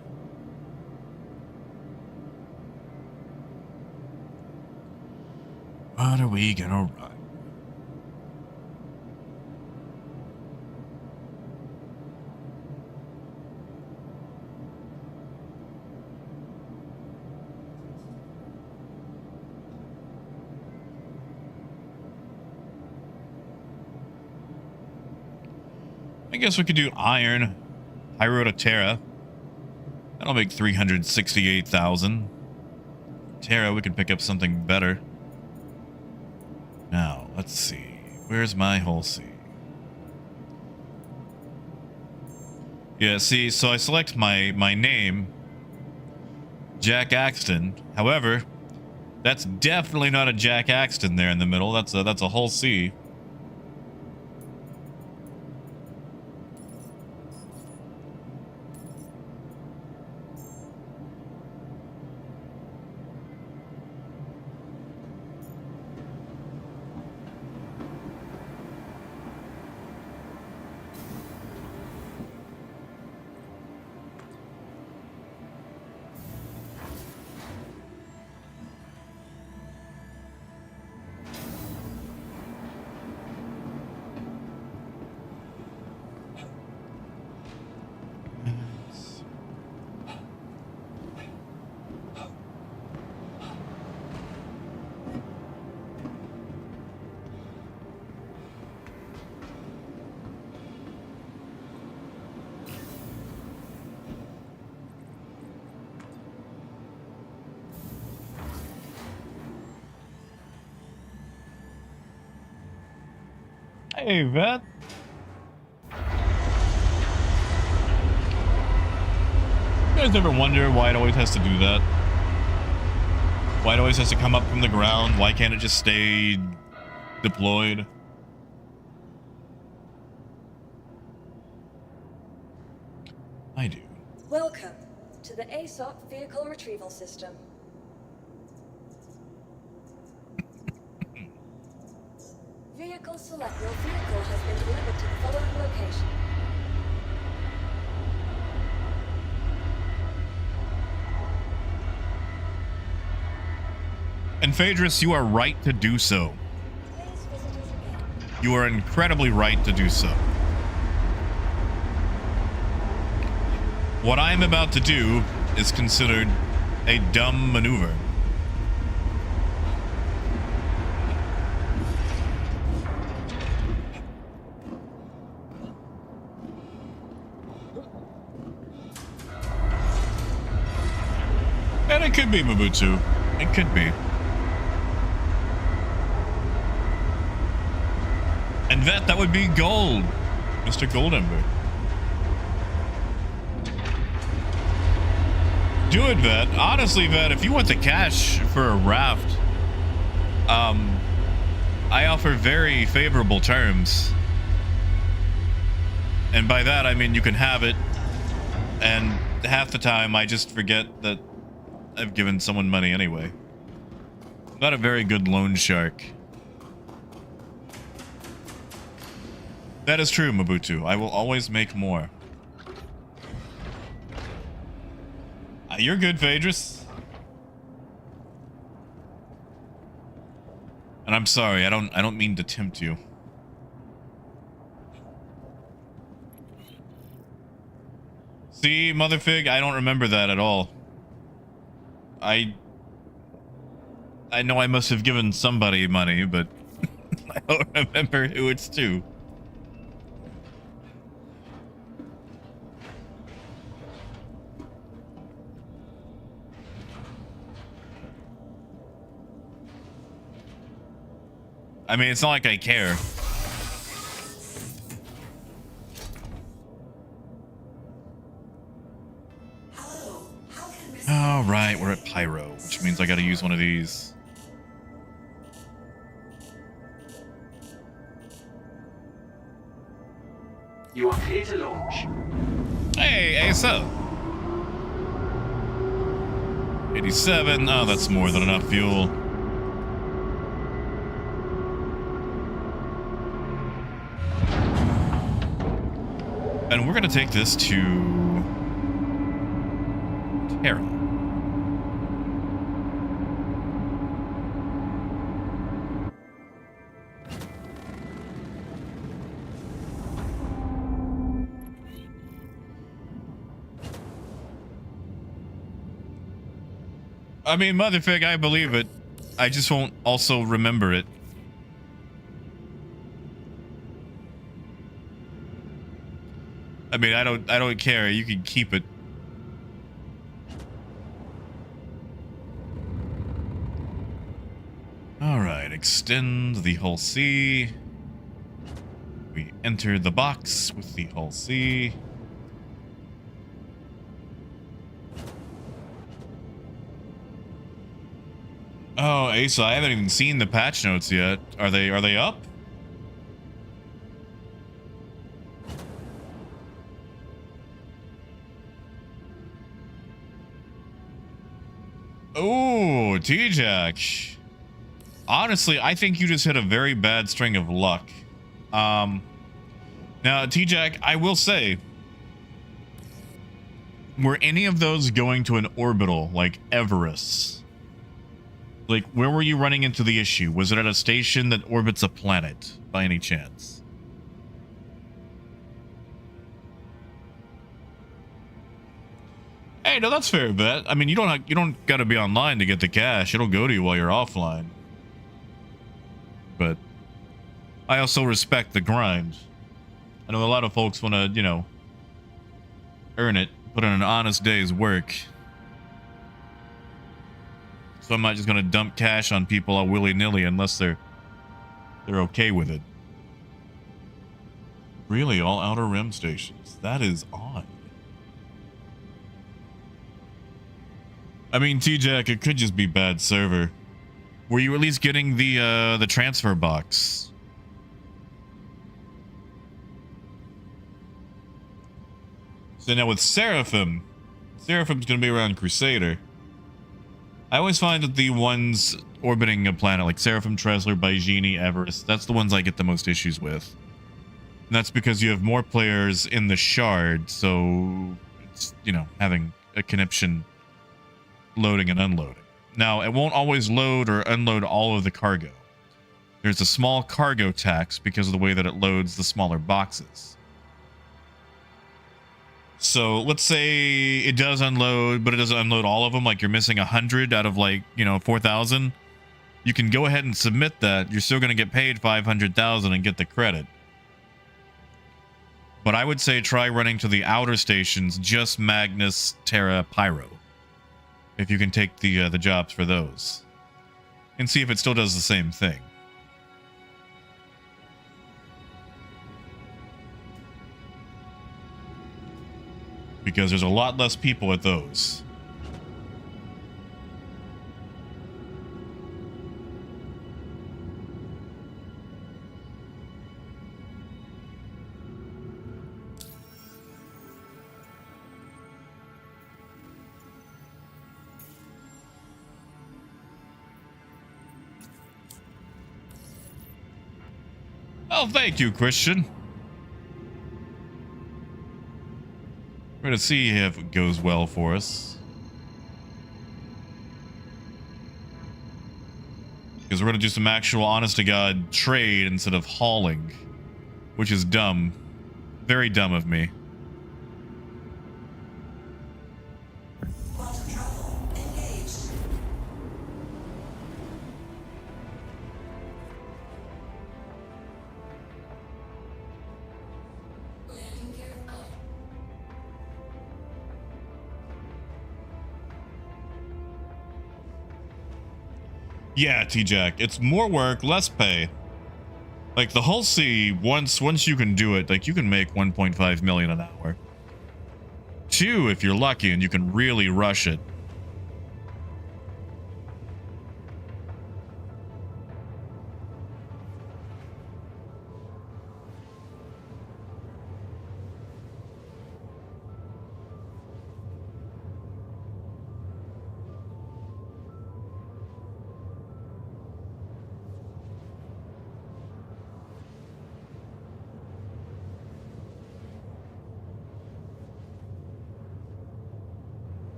S1: What are we gonna run? I guess we could do iron. Pyro to Terra. That'll make 368,000. Terra, we could pick up something better. Now, let's see. Where's my whole C? Yeah, see, so I select my name, Jack Axton. However, that's definitely not a Jack Axton there in the middle. That's a whole C. Hey, vet. You guys ever wonder why it always has to do that? Why it always has to come up from the ground? Why can't it just stay deployed? I do.
S2: Welcome to the ASOP vehicle retrieval system. Vehicle select. Your vehicle has been delivered to the following location.
S1: And Phaedrus, you are right to do so.
S2: Please visit us again.
S1: You are incredibly right to do so. What I'm about to do is considered a dumb maneuver. And it could be Mobutu. It could be. And that would be gold, Mr. Goldember. Do it, Vet. Honestly, Vet, if you want the cash for a raft, I offer very favorable terms. And by that, I mean you can have it, and half the time I just forget that I've given someone money anyway. I'm not a very good loan shark. That is true, Mobutu. I will always make more. You're good, Phaedrus. And I'm sorry, I don't mean to tempt you. See, Motherfig, I don't remember that at all. I know I must have given somebody money, but I don't remember who it's to. I mean, it's not like I care.
S3: Hello. How can Miss
S1: All right, we're at Pyro, which means I gotta use one of these.
S6: You are clear to launch.
S1: Hey, ASO. 87. Oh, that's more than enough fuel. And we're gonna take this to Terra. I mean, Motherfig, I believe it. I just won't also remember it. I mean, I don't care. You can keep it. All right, extend the Hull C. We enter the box with the Hull C. Oh, Asa, I haven't even seen the patch notes yet. Are they up? Oh, T-Jack. Honestly, I think you just hit a very bad string of luck. Now, T-Jack, I will say, were any of those going to an orbital like Everest? Like, where were you running into the issue? Was it at a station that orbits a planet, by any chance? Hey, no, that's fair, Bet. I mean, you don't gotta be online to get the cash. It'll go to you while you're offline. But I also respect the grind. I know a lot of folks want to, you know, earn it, put in an honest day's work. So I'm not just gonna dump cash on people all willy-nilly unless they're okay with it. Really, all Outer Rim stations? That is odd. I mean, T-Jack, it could just be bad server. Were you at least getting the transfer box? So now with Seraphim's gonna be around Crusader. I always find that the ones orbiting a planet like Seraphim, Tresler, Baijini, Everest, that's the ones I get the most issues with. And that's because you have more players in the shard, so it's, you know, having a conniption loading and unloading. Now, it won't always load or unload all of the cargo. There's a small cargo tax because of the way that it loads the smaller boxes. So let's say it does unload, but it doesn't unload all of them. Like you're missing 100 out of 4,000. You can go ahead and submit that. You're still going to get paid 500,000 and get the credit. But I would say try running to the outer stations, just Magnus, Terra, Pyro. If you can take the jobs for those. And see if it still does the same thing. Because there's a lot less people at those. Oh, thank you, Christian. We're going to see if it goes well for us. Because we're going to do some actual honest-to-God trade instead of hauling. Which is dumb. Very dumb of me.
S3: Quantum travel engaged. Landing gear up.
S1: Yeah, T-Jack. It's more work, less pay. Like, the Hull C, once you can do it, like, you can make 1.5 million an hour. 2 if you're lucky and you can really rush it.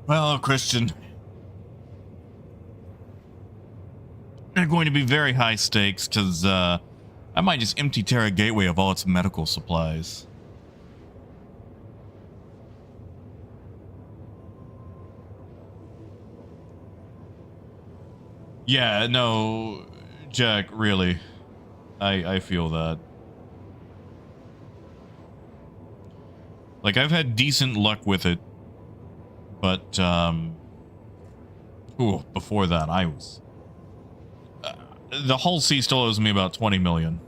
S1: Well, Christian, they're going to be very high stakes because I might just empty Terra Gateway of all its medical supplies. Yeah, no, Jack, really. I feel that. Like, I've had decent luck with it. But, before that, I was... the Hull C still owes me about 20 million.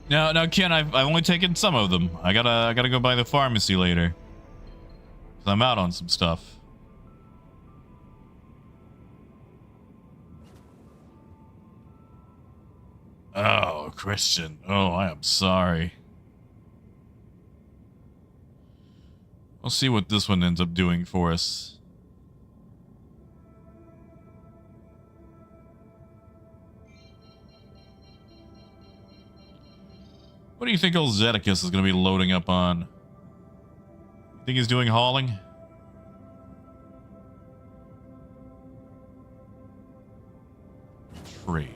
S1: No, Ken, I've only taken some of them. I gotta go by the pharmacy later. 'Cause I'm out on some stuff. Christian. Oh, I am sorry. We'll see what this one ends up doing for us. What do you think old Zeticus is going to be loading up on? Think he's doing hauling? Trade.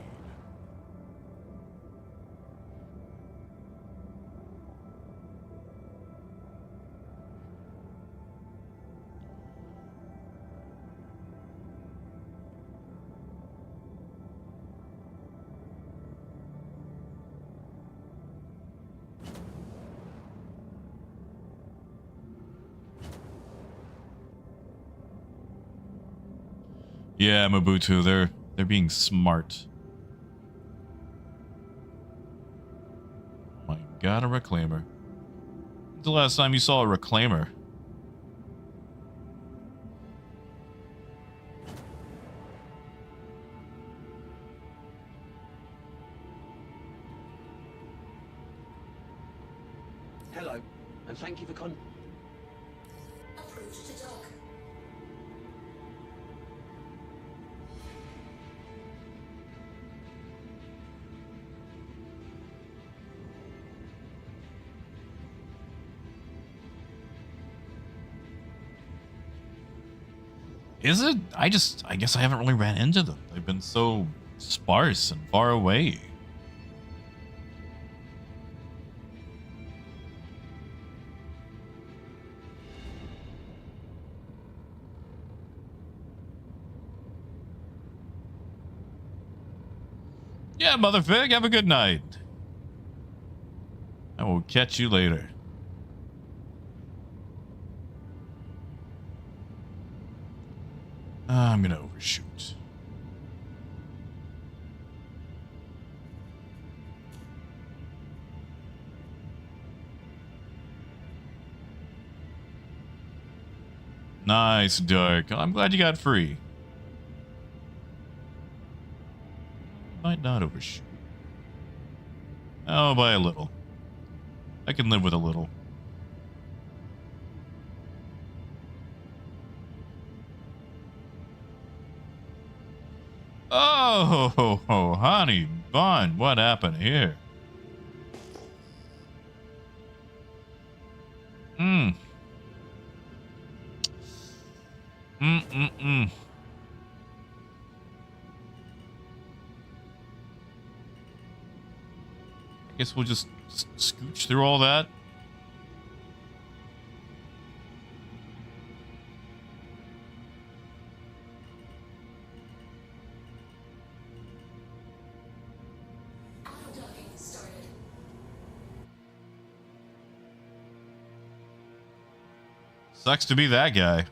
S1: Yeah, Mobutu, they're being smart. Oh my god, a reclaimer. When's the last time you saw a reclaimer?
S6: Hello, and thank you for
S3: Approach to dock.
S1: Is it? I guess I haven't really ran into them. They've been so sparse and far away. Yeah, Motherfig, have a good night. I will catch you later. I'm gonna overshoot. Nice, Dark. I'm glad you got free. Might not overshoot. Oh, by a little. I can live with a little. Oh, honey bun, what happened here? I guess we'll just scooch through all that.
S3: Auto-docking started.
S1: Sucks to be that guy.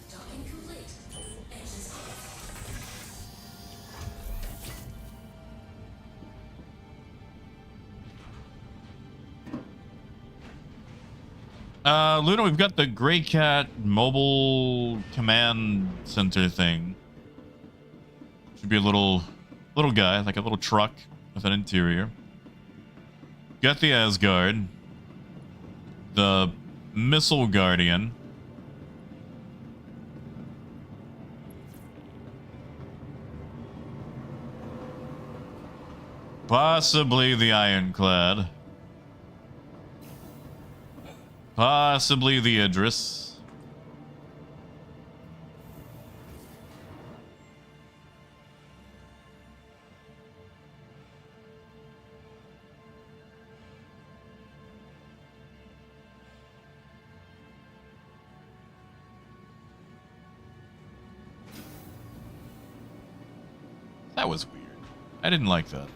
S3: Docking complete. Engines off.
S1: Luna, we've got the Gray Cat mobile command center thing. Should be a little guy, like a little truck with an interior. Got the Asgard, the Missile Guardian, possibly the Ironclad. Possibly the Idris. That was weird. I didn't like that.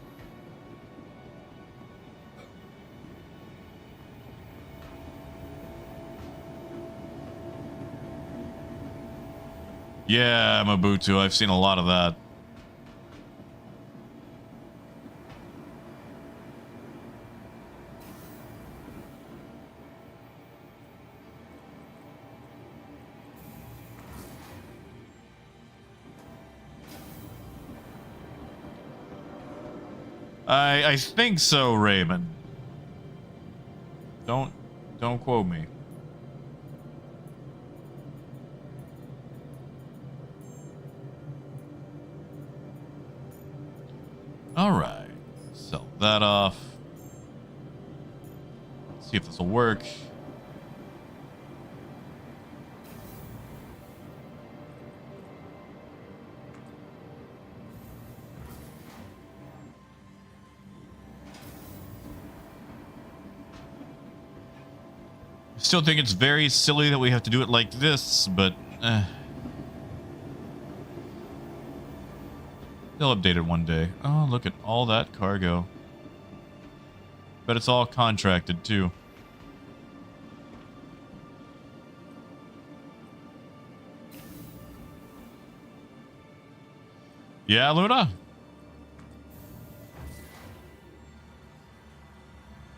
S1: Yeah, Mobutu, I've seen a lot of that. I think so, Raymond. Don't quote me. All right, sell that off. See if this will work. I still think it's very silly that we have to do it like this, but they'll update it one day. Oh, look at all that cargo. But it's all contracted too. Yeah, Luna?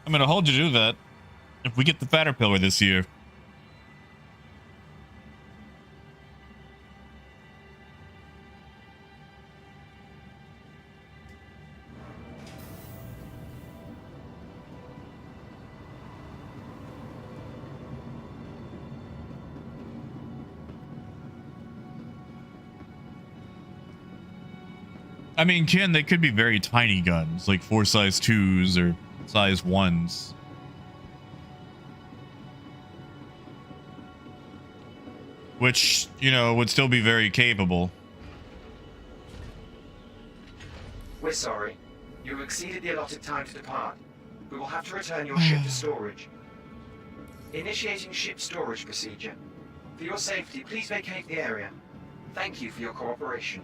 S1: I'm gonna hold you to that. If we get the Caterpillar this year. I mean, Ken, they could be very tiny guns, like 4 size 2s or size 1s. Which, you know, would still be very capable.
S7: We're sorry. You have exceeded the allotted time to depart. We will have to return your ship to storage. Initiating ship storage procedure. For your safety, please vacate the area. Thank you for your cooperation.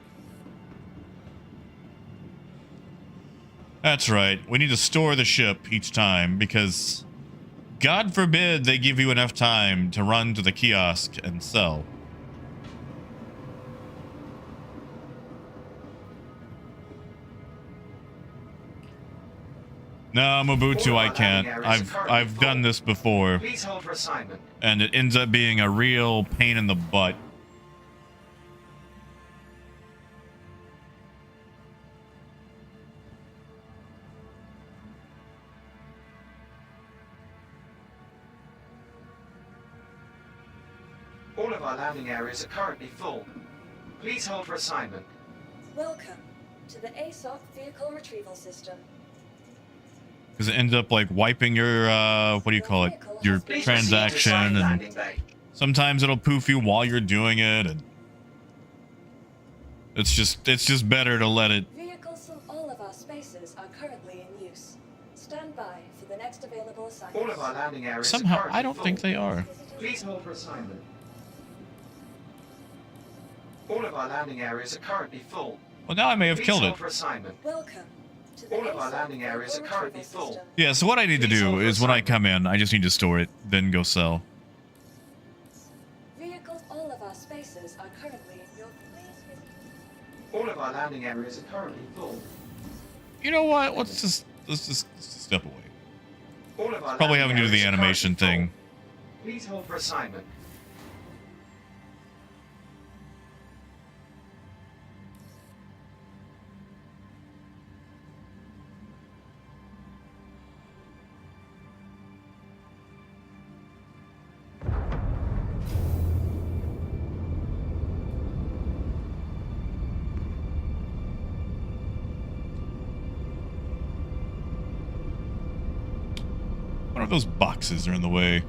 S1: That's right. We need to store the ship each time because God forbid they give you enough time to run to the kiosk and sell. No, Mobutu, I can't. I've done this before.
S7: Please hold for assignment.
S1: And it ends up being a real pain in the butt.
S7: All of our landing areas are currently full. Please hold for assignment.
S2: Welcome to the ASOC Vehicle Retrieval System.
S1: Because it ends up like wiping your, what do you call it? Your
S7: Please
S1: transaction.
S7: proceed to
S1: And
S7: landing bay.
S1: sometimes it'll poof you while you're doing it. And it's just better to let it.
S2: Vehicles from all of our spaces are currently in use. Stand by for the next available assignment.
S7: All of our landing areas
S1: Somehow,
S7: are currently
S1: I don't
S7: full.
S1: think they are.
S7: Please hold for assignment. All of our landing areas are currently full.
S1: Well, now I may have
S7: Please
S1: killed
S7: hold
S1: it.
S7: for assignment.
S2: Welcome to the
S7: All of our
S2: ASOC
S7: landing areas are
S2: Vehicle
S7: currently
S2: Retrieval
S7: full.
S2: System.
S1: Yeah, so what I need to
S7: Please
S1: do
S7: hold for
S1: is when I
S7: assignment.
S1: come in, I just need to store it, then go sell.
S2: Vehicles, all of our spaces are currently in your place.
S7: All of our landing areas are currently full.
S1: You know what? Let's just step away.
S7: All of our
S1: Probably
S7: landing
S1: having to do the
S7: areas are
S1: animation
S7: currently
S1: thing.
S7: full. Please hold for assignment.
S1: One of those boxes are in the way.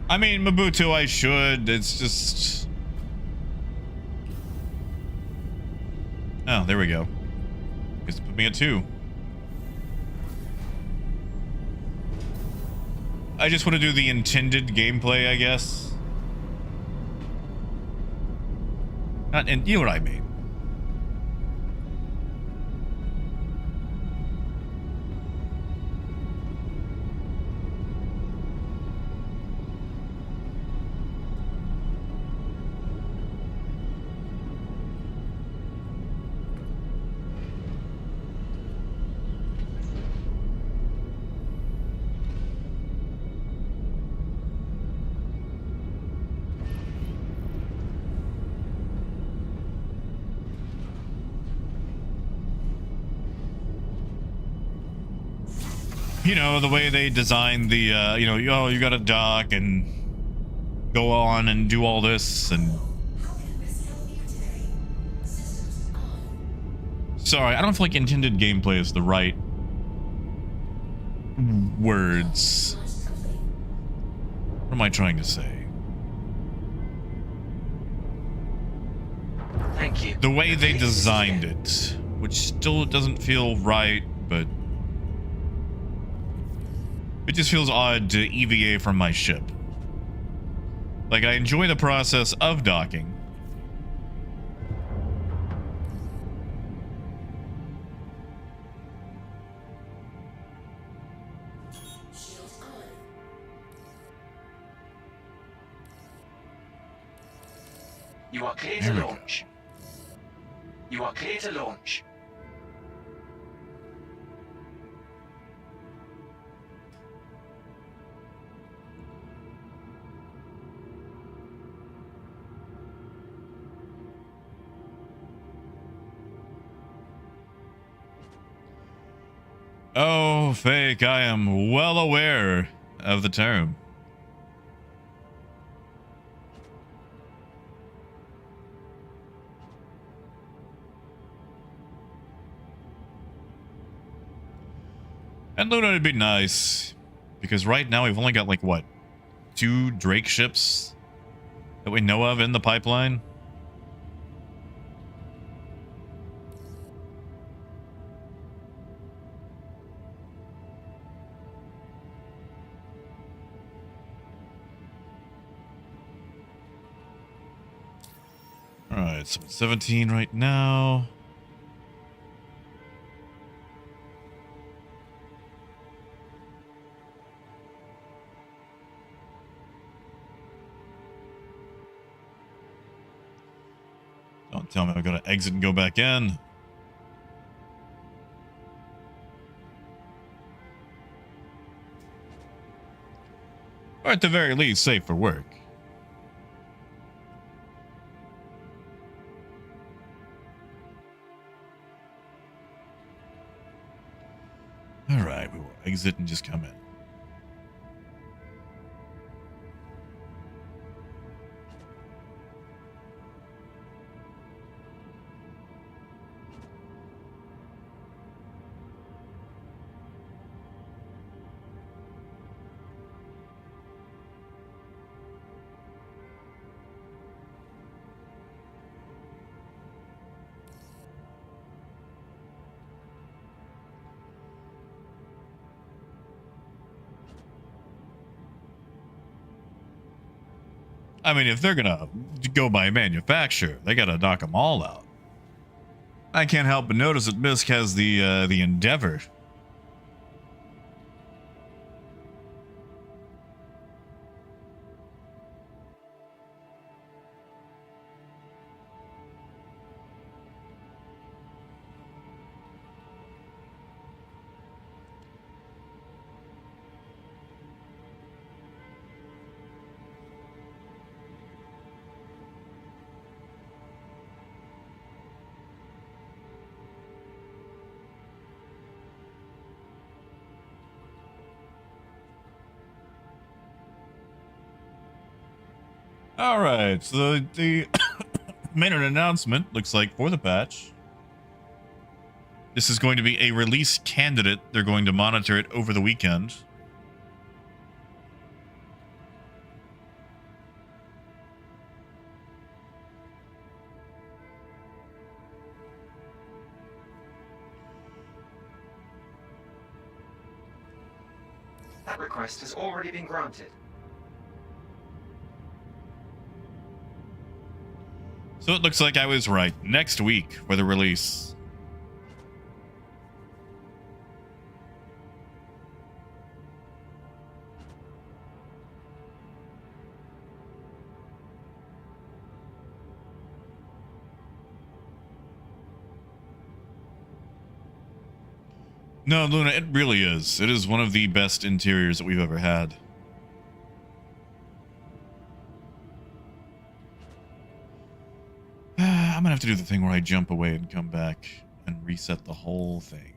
S1: I mean, Mobutu, I should. It's just... Oh, there we go. Guess it put me at 2. I just want to do the intended gameplay, I guess. Not, and you know what I mean. You know, the way they designed the, you know, oh, you gotta dock and go on and do all this and...
S3: How can Miss help you today? Systems on.
S1: Sorry, I don't feel like intended gameplay is the right words.
S3: Launch complete.
S1: What am I trying to say?
S7: Thank you.
S1: The way they
S7: Please
S1: designed
S7: again.
S1: it, which still doesn't feel right, but it just feels odd to EVA from my ship. Like, I enjoy the process of docking.
S3: Shields on.
S7: You are clear
S1: There
S7: to
S1: we go.
S7: launch. You are clear to launch.
S1: Oh, fake, I am well aware of the term. And Luna would be nice, because right now we've only got like, what, 2 Drake ships that we know of in the pipeline? Alright, so it's 17 right now. Don't tell me I've got to exit and go back in. Or at the very least, safe for work. Alright, we will exit and just come in. I mean, if they're gonna go by manufacturer, they gotta knock them all out. I can't help but notice that Misk has the Endeavor. All right, so the main announcement looks like for the patch, this is going to be a release candidate. They're going to monitor it over the weekend.
S7: That request has already been granted.
S1: So it looks like I was right. Next week for the release. No, Luna, it really is. It is one of the best interiors that we've ever had. I'm gonna have to do the thing where I jump away and come back and reset the whole thing.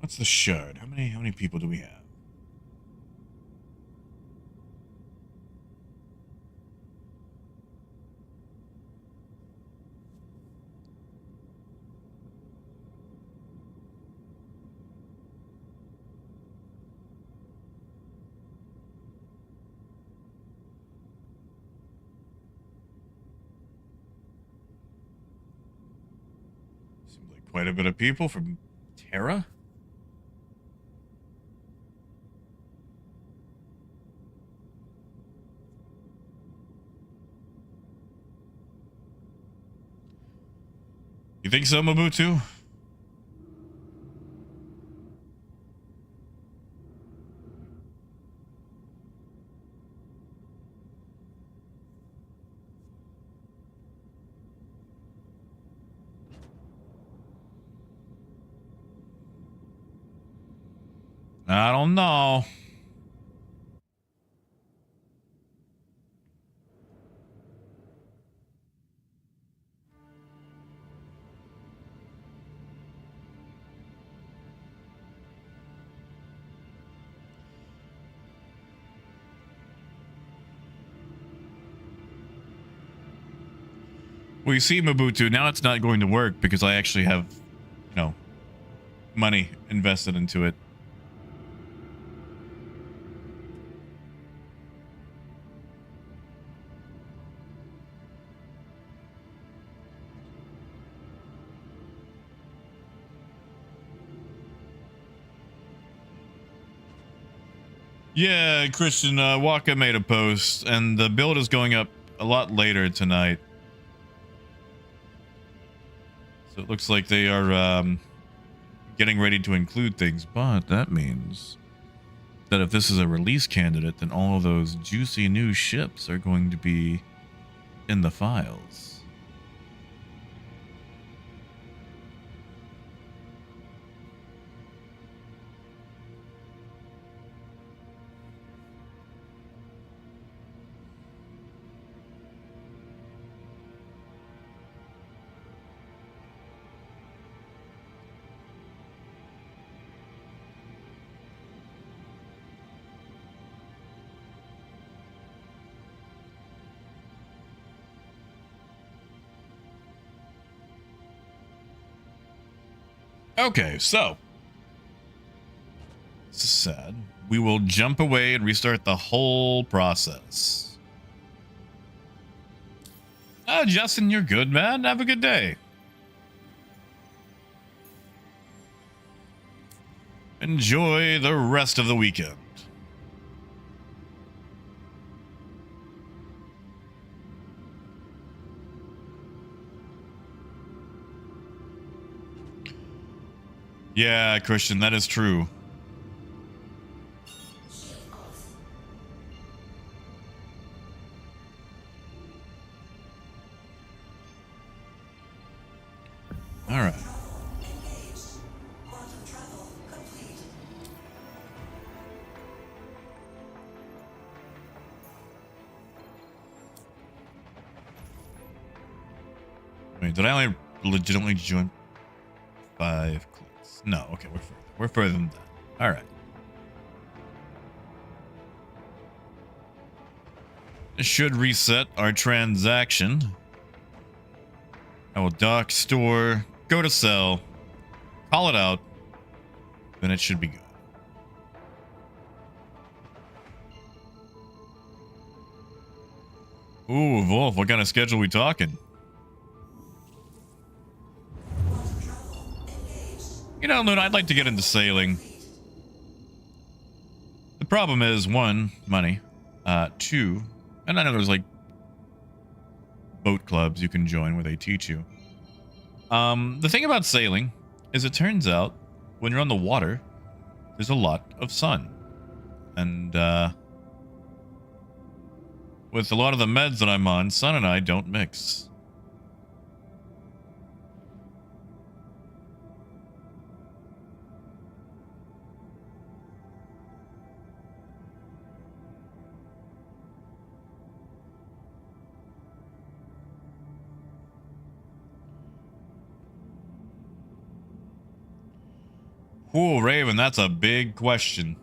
S1: What's the shard? How many people do we have? Seems like quite a bit of people from Terra. You think so, Mobutu? I don't know. Well, you see, Mobutu, now it's not going to work because I actually have, money invested into it. Yeah, Christian, Waka made a post, and the build is going up a lot later tonight. So it looks like they are getting ready to include things, but that means that if this is a release candidate, then all of those juicy new ships are going to be in the files. Okay, so this is sad. We will jump away and restart the whole process. Justin, you're good, man. Have a good day. Enjoy the rest of the weekend. Yeah, Christian, that is true. All right. Wait, did I only legitimately join 5 clicks? No, okay, we're further. We're further than that. All right. This should reset our transaction. I will dock, store, go to sell, call it out, then it should be good. Ooh, Wolf, what kind of schedule we talking? You know, Luna, I'd like to get into sailing. The problem is, 1, money. 2, and I know there's like boat clubs you can join where they teach you. The thing about sailing is it turns out when you're on the water, there's a lot of sun. And with a lot of the meds that I'm on, sun and I don't mix. Whoa, Raven, that's a big question.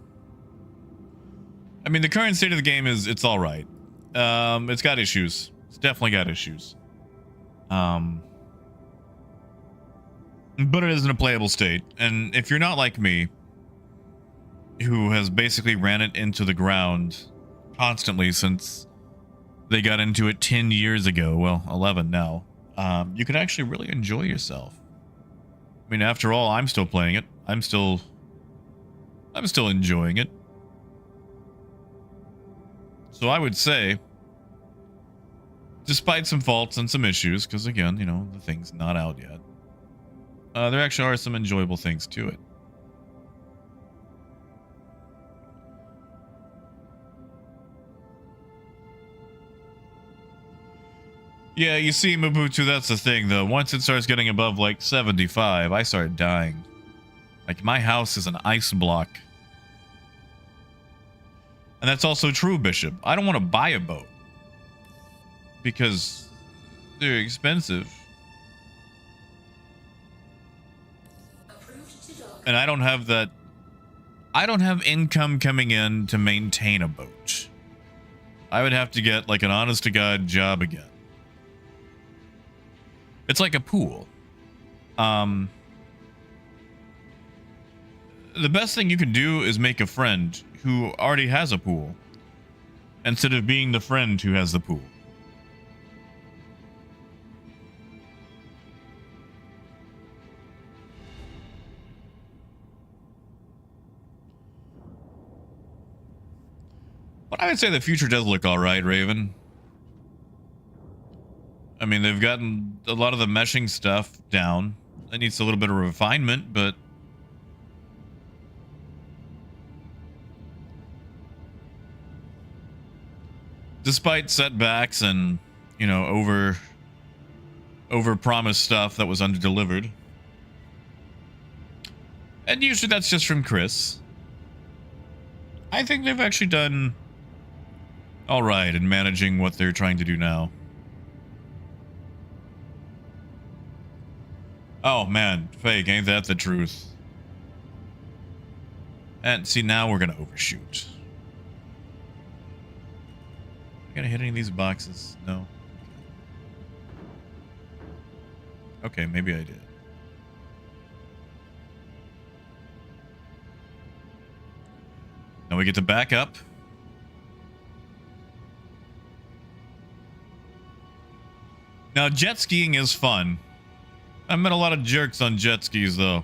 S1: I mean, the current state of the game is it's all right. It's got issues. It's definitely got issues. But it is in a playable state. And if you're not like me, who has basically ran it into the ground constantly since they got into it 10 years ago, well, 11 now, you can actually really enjoy yourself. I mean, after all, I'm still playing it. I'm still enjoying it. So I would say, despite some faults and some issues, because again, you know, the thing's not out yet, there actually are some enjoyable things to it. Yeah, you see, Mabutu, that's the thing, though. Once it starts getting above, like, 75, I start dying. Like, my house is an ice block. And that's also true, Bishop. I don't want to buy a boat. Because they're expensive. And I don't have that... I don't have income coming in to maintain a boat. I would have to get, like, an honest-to-God job again. It's like a pool. The best thing you can do is make a friend who already has a pool, instead of being the friend who has the pool. But I would say the future does look alright, Raven. I mean, they've gotten a lot of the meshing stuff down. It needs a little bit of refinement, but... despite setbacks and, you know, over-promised stuff that was under-delivered. And usually that's just from Chris. I think they've actually done alright in managing what they're trying to do now. Oh man, fake, ain't that the truth? And see, now we're gonna overshoot. Gonna hit any of these boxes? No. Okay, maybe I did. Now we get to back up. Now jet skiing is fun. I met a lot of jerks on jet skis, though.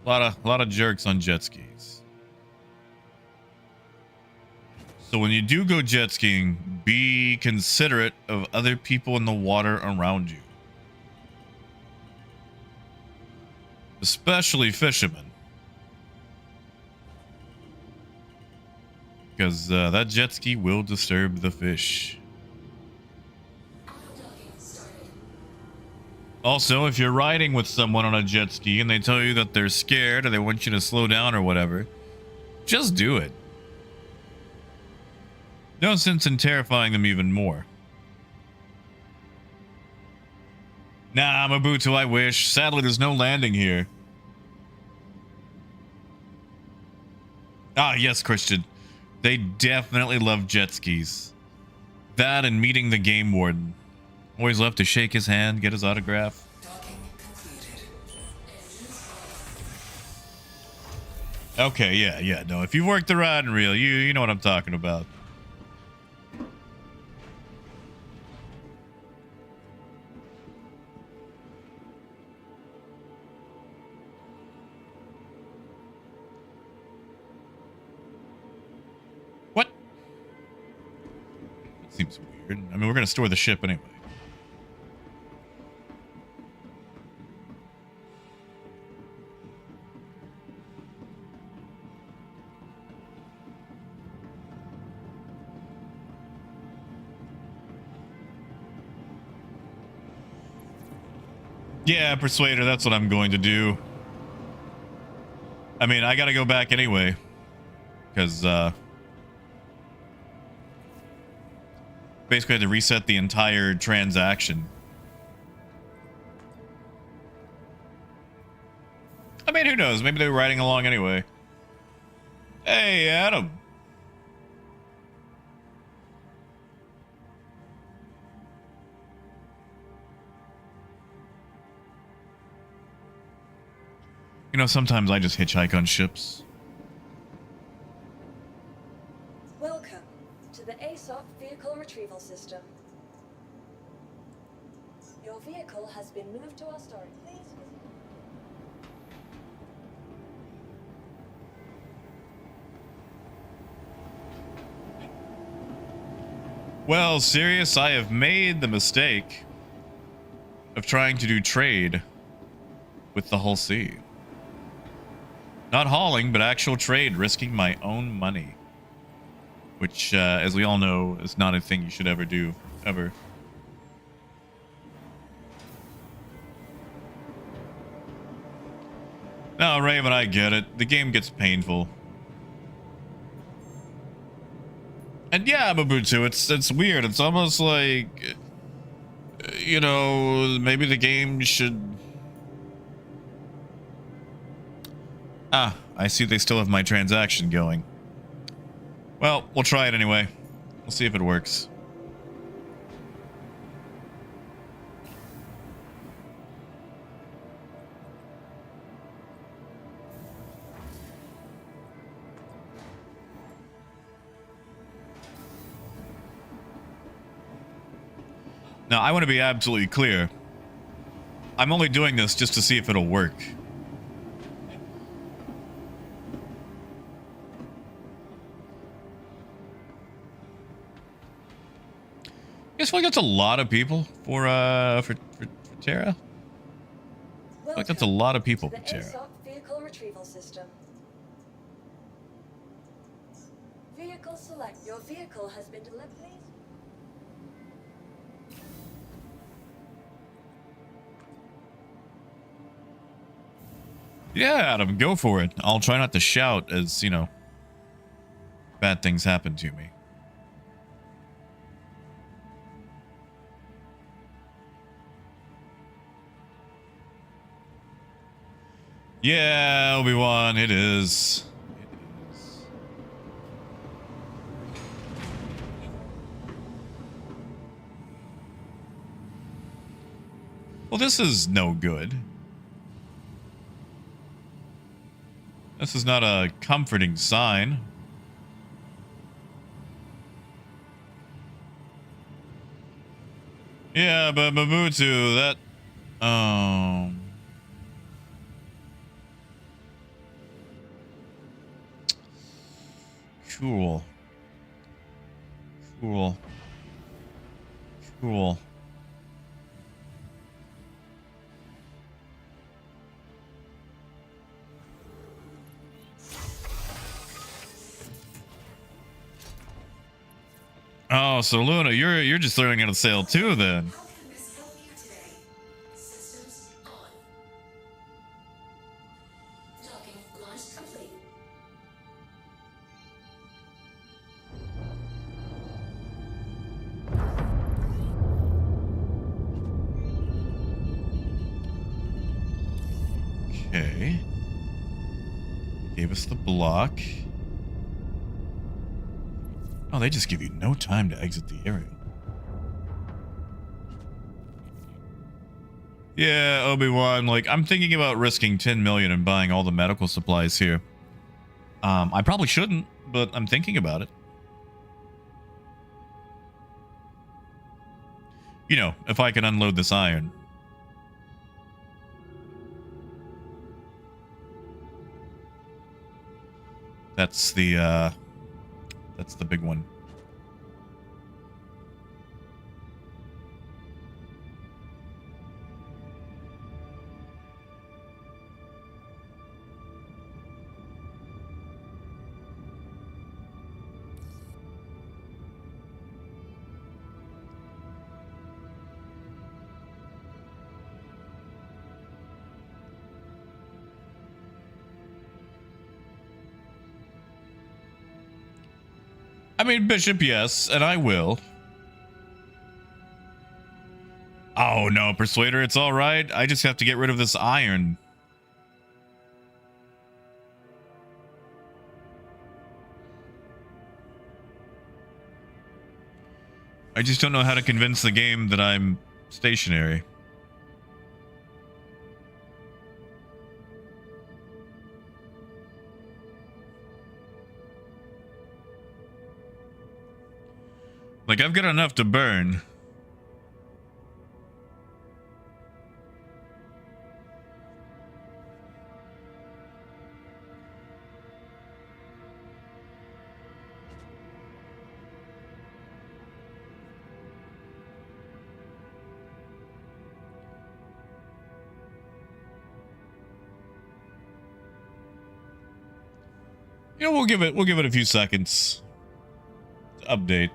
S1: A lot of jerks on jet skis. So when you do go jet skiing, be considerate of other people in the water around you. Especially fishermen. Because that jet ski will disturb the fish. Also, if you're riding with someone on a jet ski and they tell you that they're scared or they want you to slow down or whatever, just do it. No sense in terrifying them even more. Nah, Mabutu, I wish. Sadly, there's no landing here. Ah, yes, Christian. They definitely love jet skis. That and meeting the game warden. Always love to shake his hand, get his autograph. Okay, yeah, no. If you've worked the rod and reel, you know what I'm talking about. What? That seems weird. I mean, we're gonna store the ship anyway. Yeah, Persuader, that's what I'm going to do. I mean, I gotta go back anyway. Because, basically had to reset the entire transaction. I mean, who knows? Maybe they were riding along anyway. Hey, Adam. You know, sometimes I just hitchhike on ships.
S2: Welcome to the ASOP vehicle retrieval system. Your vehicle has been moved to our storage. Please visit.
S1: Well, Sirius, I have made the mistake of trying to do trade with the Hull Sea. Not hauling, but actual trade, risking my own money. Which, as we all know, is not a thing you should ever do, ever. No, Raven, I get it. The game gets painful. And yeah, Mabutu, it's weird. It's almost like, you know, maybe the game should... Ah, I see they still have my transaction going. Well, we'll try it anyway. We'll see if it works. Now, I want to be absolutely clear. I'm only doing this just to see if it'll work. I feel like that's a lot of people for Terra. I feel like that's a lot of people for Terra.
S2: ASOP vehicle retrieval system. Vehicle select. Your vehicle has been delivered. Please.
S1: Yeah, Adam, go for it. I'll try not to shout as, you know, bad things happen to me. Yeah, Obi-Wan, it is. It is. Well, this is no good. This is not a comforting sign. Yeah, but Mabutu, that... Cool. Cool. Cool. Oh, so Luna, you're just throwing in a sale too, then.
S3: How can this help you today? Systems on. Docking launch complete.
S1: Okay. Gave us the block. Oh, they just give you no time to exit the area. Yeah, Obi-Wan, like, I'm thinking about risking 10 million and buying all the medical supplies here. I probably shouldn't, but I'm thinking about it. You know, if I can unload this iron. That's the big one. I mean, Bishop, yes, and I will. no, Persuader, it's all right. I just have to get rid of this iron. I just don't know how to convince the game that I'm stationary. Like, I've got enough to burn. You know, we'll give it a few seconds to update.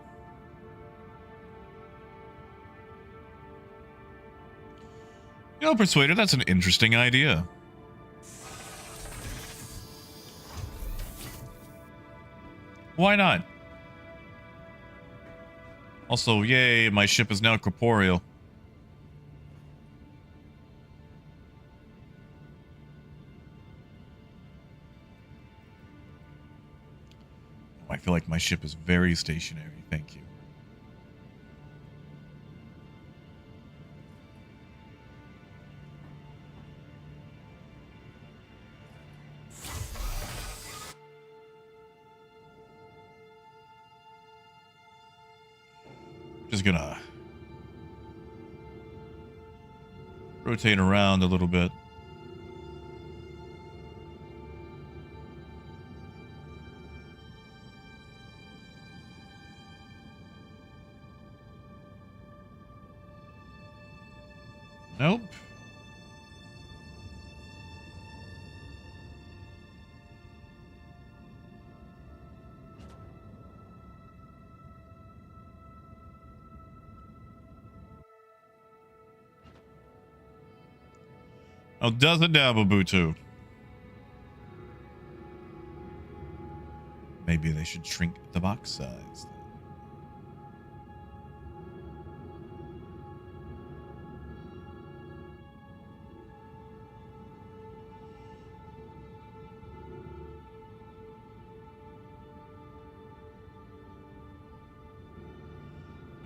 S1: You know, Persuader, that's an interesting idea. Why not? Also, yay, my ship is now corporeal. I feel like my ship is very stationary. Thank you. Just gonna rotate around a little bit. Nope. Oh, does it now, Babutu? Maybe they should shrink the box size.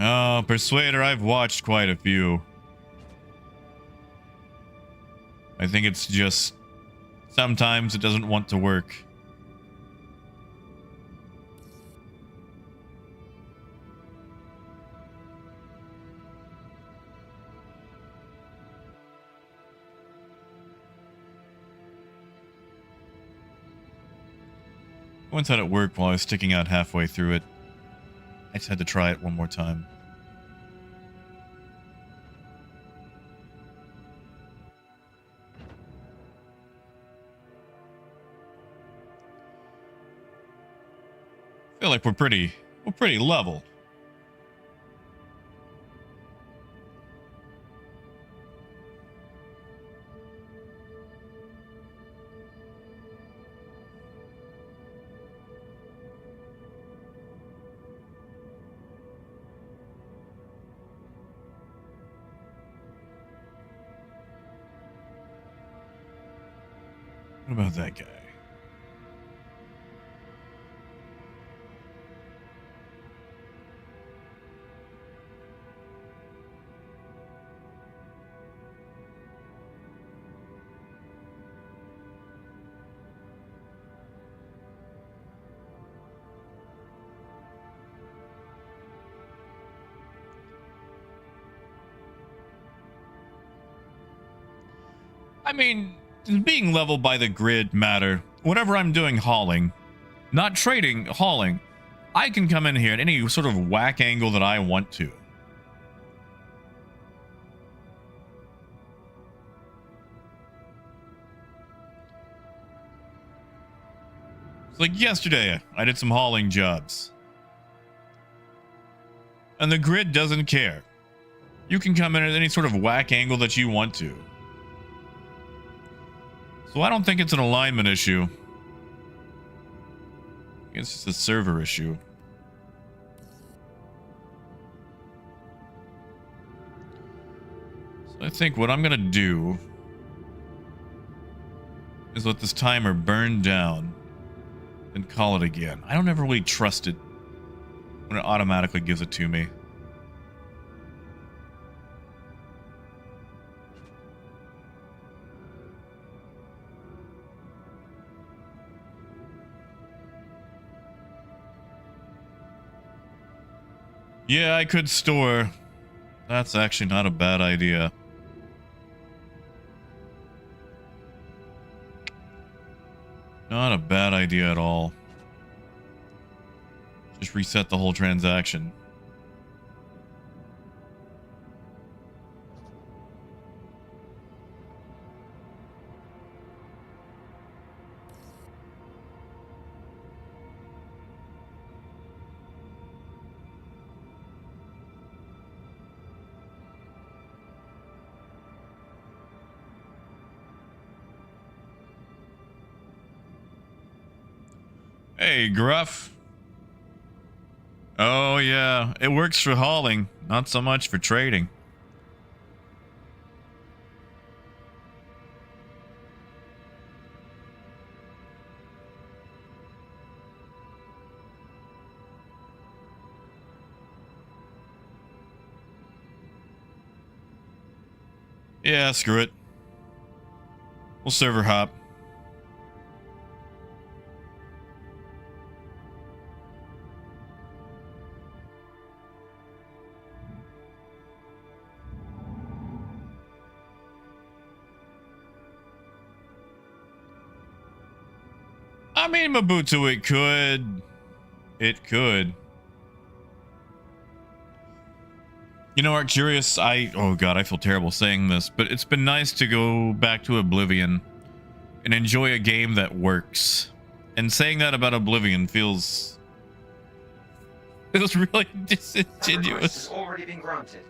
S1: Oh, Persuader, I've watched quite a few. I think it's just sometimes it doesn't want to work. Once had it work while I was sticking out halfway through it. I just had to try it one more time. I feel like we're pretty level. What about that guy? I mean, does being level by the grid matter? Whatever I'm doing hauling, not trading, hauling, I can come in here at any sort of whack angle that I want to. It's like yesterday, I did some hauling jobs. And the grid doesn't care. You can come in at any sort of whack angle that you want to. So I don't think it's an alignment issue. It's just a server issue. I think what I'm gonna do is let this timer burn down and call it again. I don't ever really trust it when it automatically gives it to me. Yeah, I could store. That's actually not a bad idea. Not a bad idea at all. Just reset the whole transaction. Hey, Gruff. Oh, yeah. It works for hauling, not so much for trading. Yeah, screw it. We'll server hop. I mean, Mobutu, it could. It could. You know, Arcurious, oh god, I feel terrible saying this, but it's been nice to go back to Oblivion and enjoy a game that works. And saying that about Oblivion feels really
S7: The request has
S1: disingenuous.
S7: already been granted.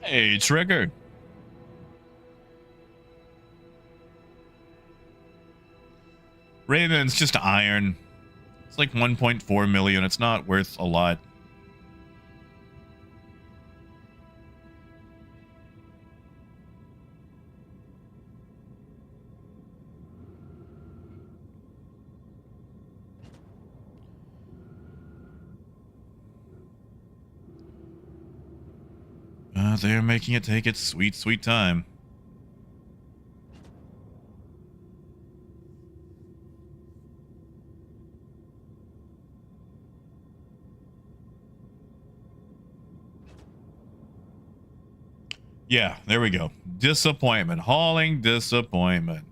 S1: Hey, Trigger. Raven's just iron. It's like 1.4 million. It's not worth a lot. They're making it take its sweet, sweet time. Yeah, there we go. Disappointment. Hauling disappointment.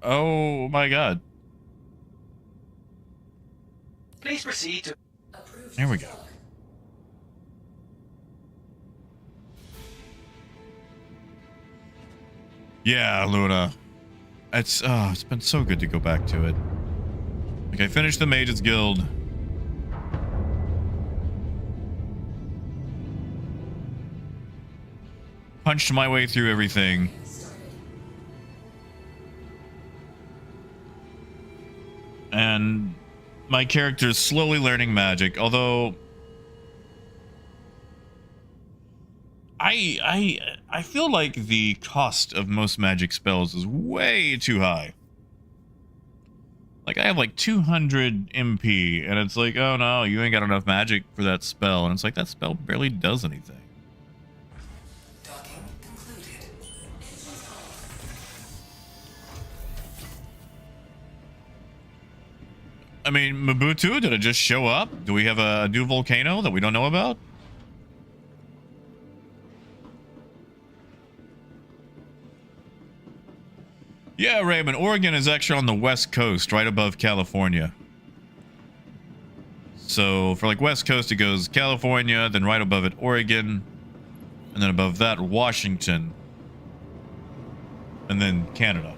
S1: Oh my god.
S7: Please proceed to...
S1: There we go. Yeah, Luna. It's been so good to go back to it. Like, I finished the Mages Guild. Punched my way through everything. And my character is slowly learning magic, although I feel like the cost of most magic spells is way too high. Like, I have like 200 MP, and it's like, oh no, you ain't got enough magic for that spell. And it's like, that spell barely does anything.
S3: Docking concluded. Engines off.
S1: I mean, Mobutu, did it just show up? Do we have a new volcano that we don't know about? Yeah, Raymond, Oregon is actually on the west coast, right above California. So for like west coast, it goes California, then right above it, Oregon, and then above that, Washington, and then Canada.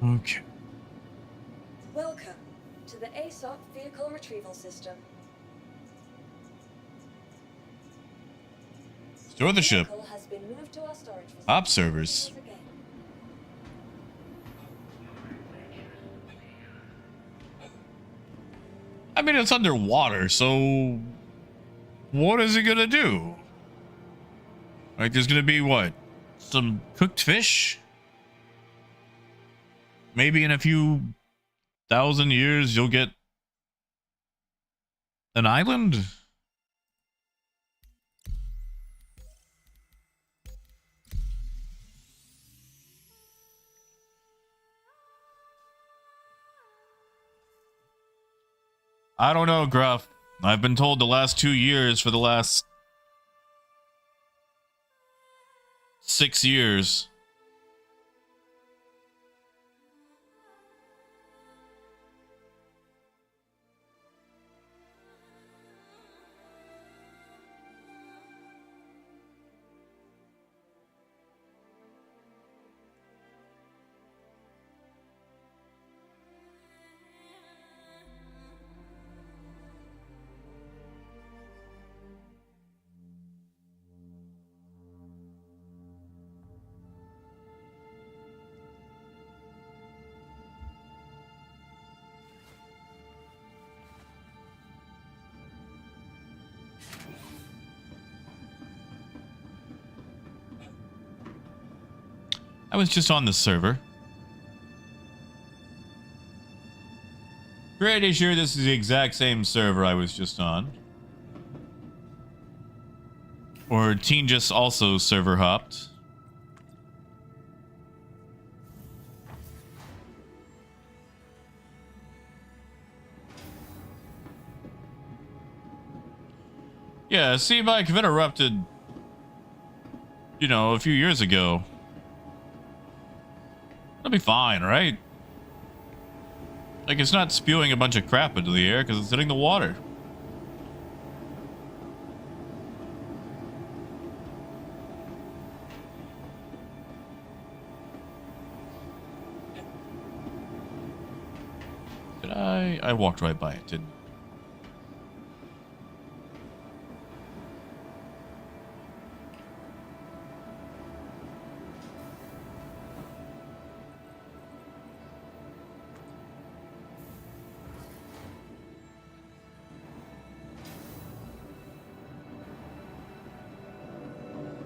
S1: Okay.
S2: Welcome to the ASOP Vehicle Retrieval System.
S1: Store the ship.
S2: Vehicle has been moved to our storage facility.
S1: Op servers.
S2: Again.
S1: I mean, it's underwater, so what is it gonna do? Like, there's gonna be what? Some cooked fish? Maybe in a few thousand years, you'll get an island? I don't know, Gruff. I've been told the last 2 years for the last 6 years. I was just on the server. Pretty sure this is the exact same server I was just on. Or Teen just also server hopped. Yeah, C-Bike have interrupted, you know, a few years ago. That'll be fine, right? Like, it's not spewing a bunch of crap into the air because it's hitting the water. Did I? I walked right by it, didn't I?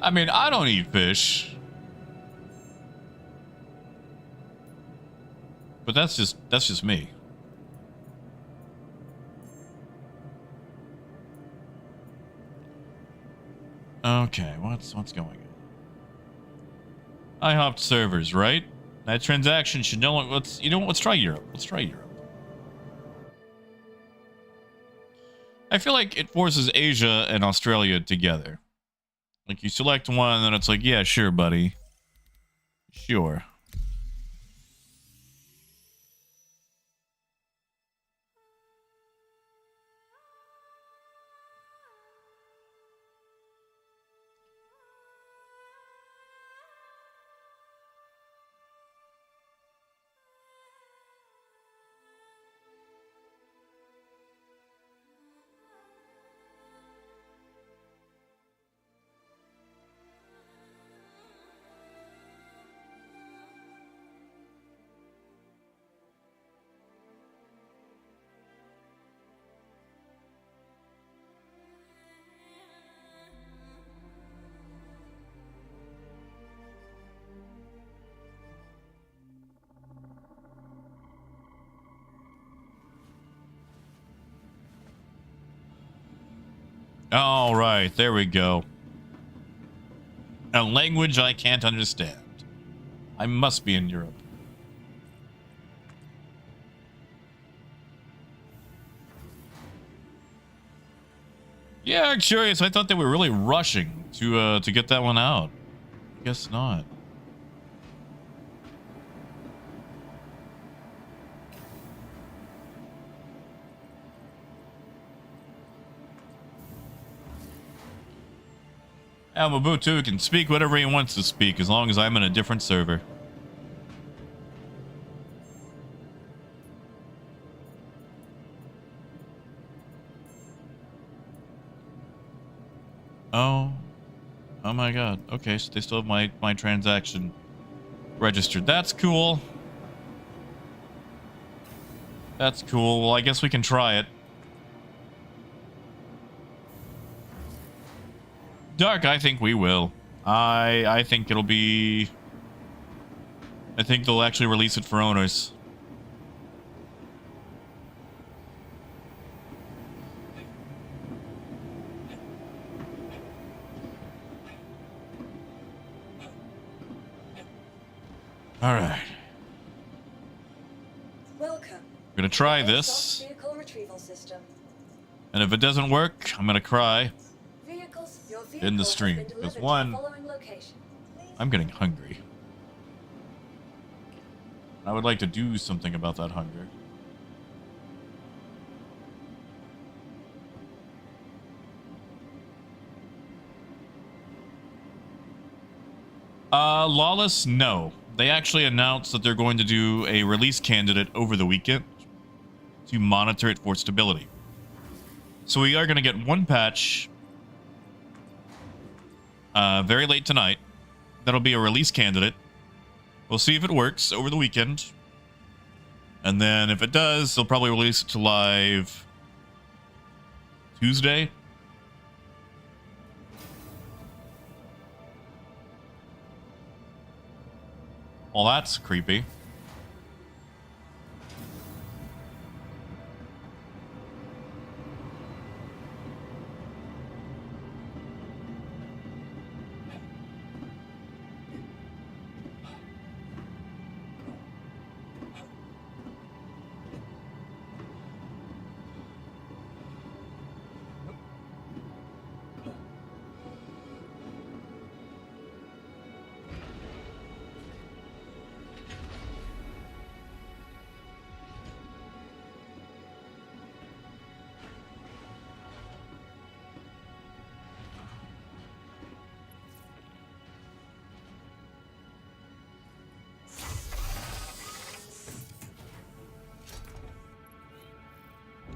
S1: I mean, I don't eat fish. But that's just me. Okay, what's going on? I hopped servers, right? That transaction should know what. Let's try Europe. Let's try Europe. I feel like it forces Asia and Australia together. Like, you select one, and then it's like, yeah, sure, buddy. Sure. All right, there we go. A language I can't understand. I must be in Europe. Yeah, I'm curious. I thought they were really rushing to get that one out. Guess not. Mobutu can speak whatever he wants to speak as long as I'm in a different server. Oh my god. Okay, so they still have my transaction registered. That's cool. That's cool. Well, I guess we can try it. Dark, I think we will. I think it'll be... I think they'll actually release it for owners. All right.
S2: Welcome.
S1: I'm gonna try this,
S2: Vehicle retrieval system.
S1: and if it doesn't work, I'm gonna cry
S2: Your vehicle
S1: in the
S2: has
S1: stream.
S2: been
S1: Because
S2: delivered to
S1: one,
S2: the following location.
S1: I'm getting hungry. I would like to do something about that hunger. Lawless, no. They actually announced that they're going to do a release candidate over the weekend to monitor it for stability. So we are going to get one patch very late tonight. That'll be a release candidate. We'll see if it works over the weekend. And then if it does, they'll probably release it to live Tuesday. Well, that's creepy.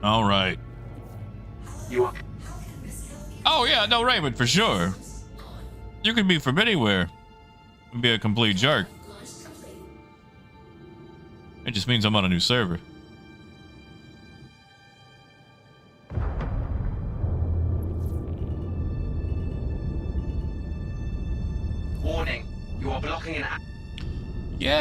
S1: All right.
S7: You are...
S1: Oh, yeah, no, Raymond, for sure. You can be from anywhere and be a complete jerk. It just means I'm on a new server.
S7: Warning. You are blocking an...
S1: Yeah.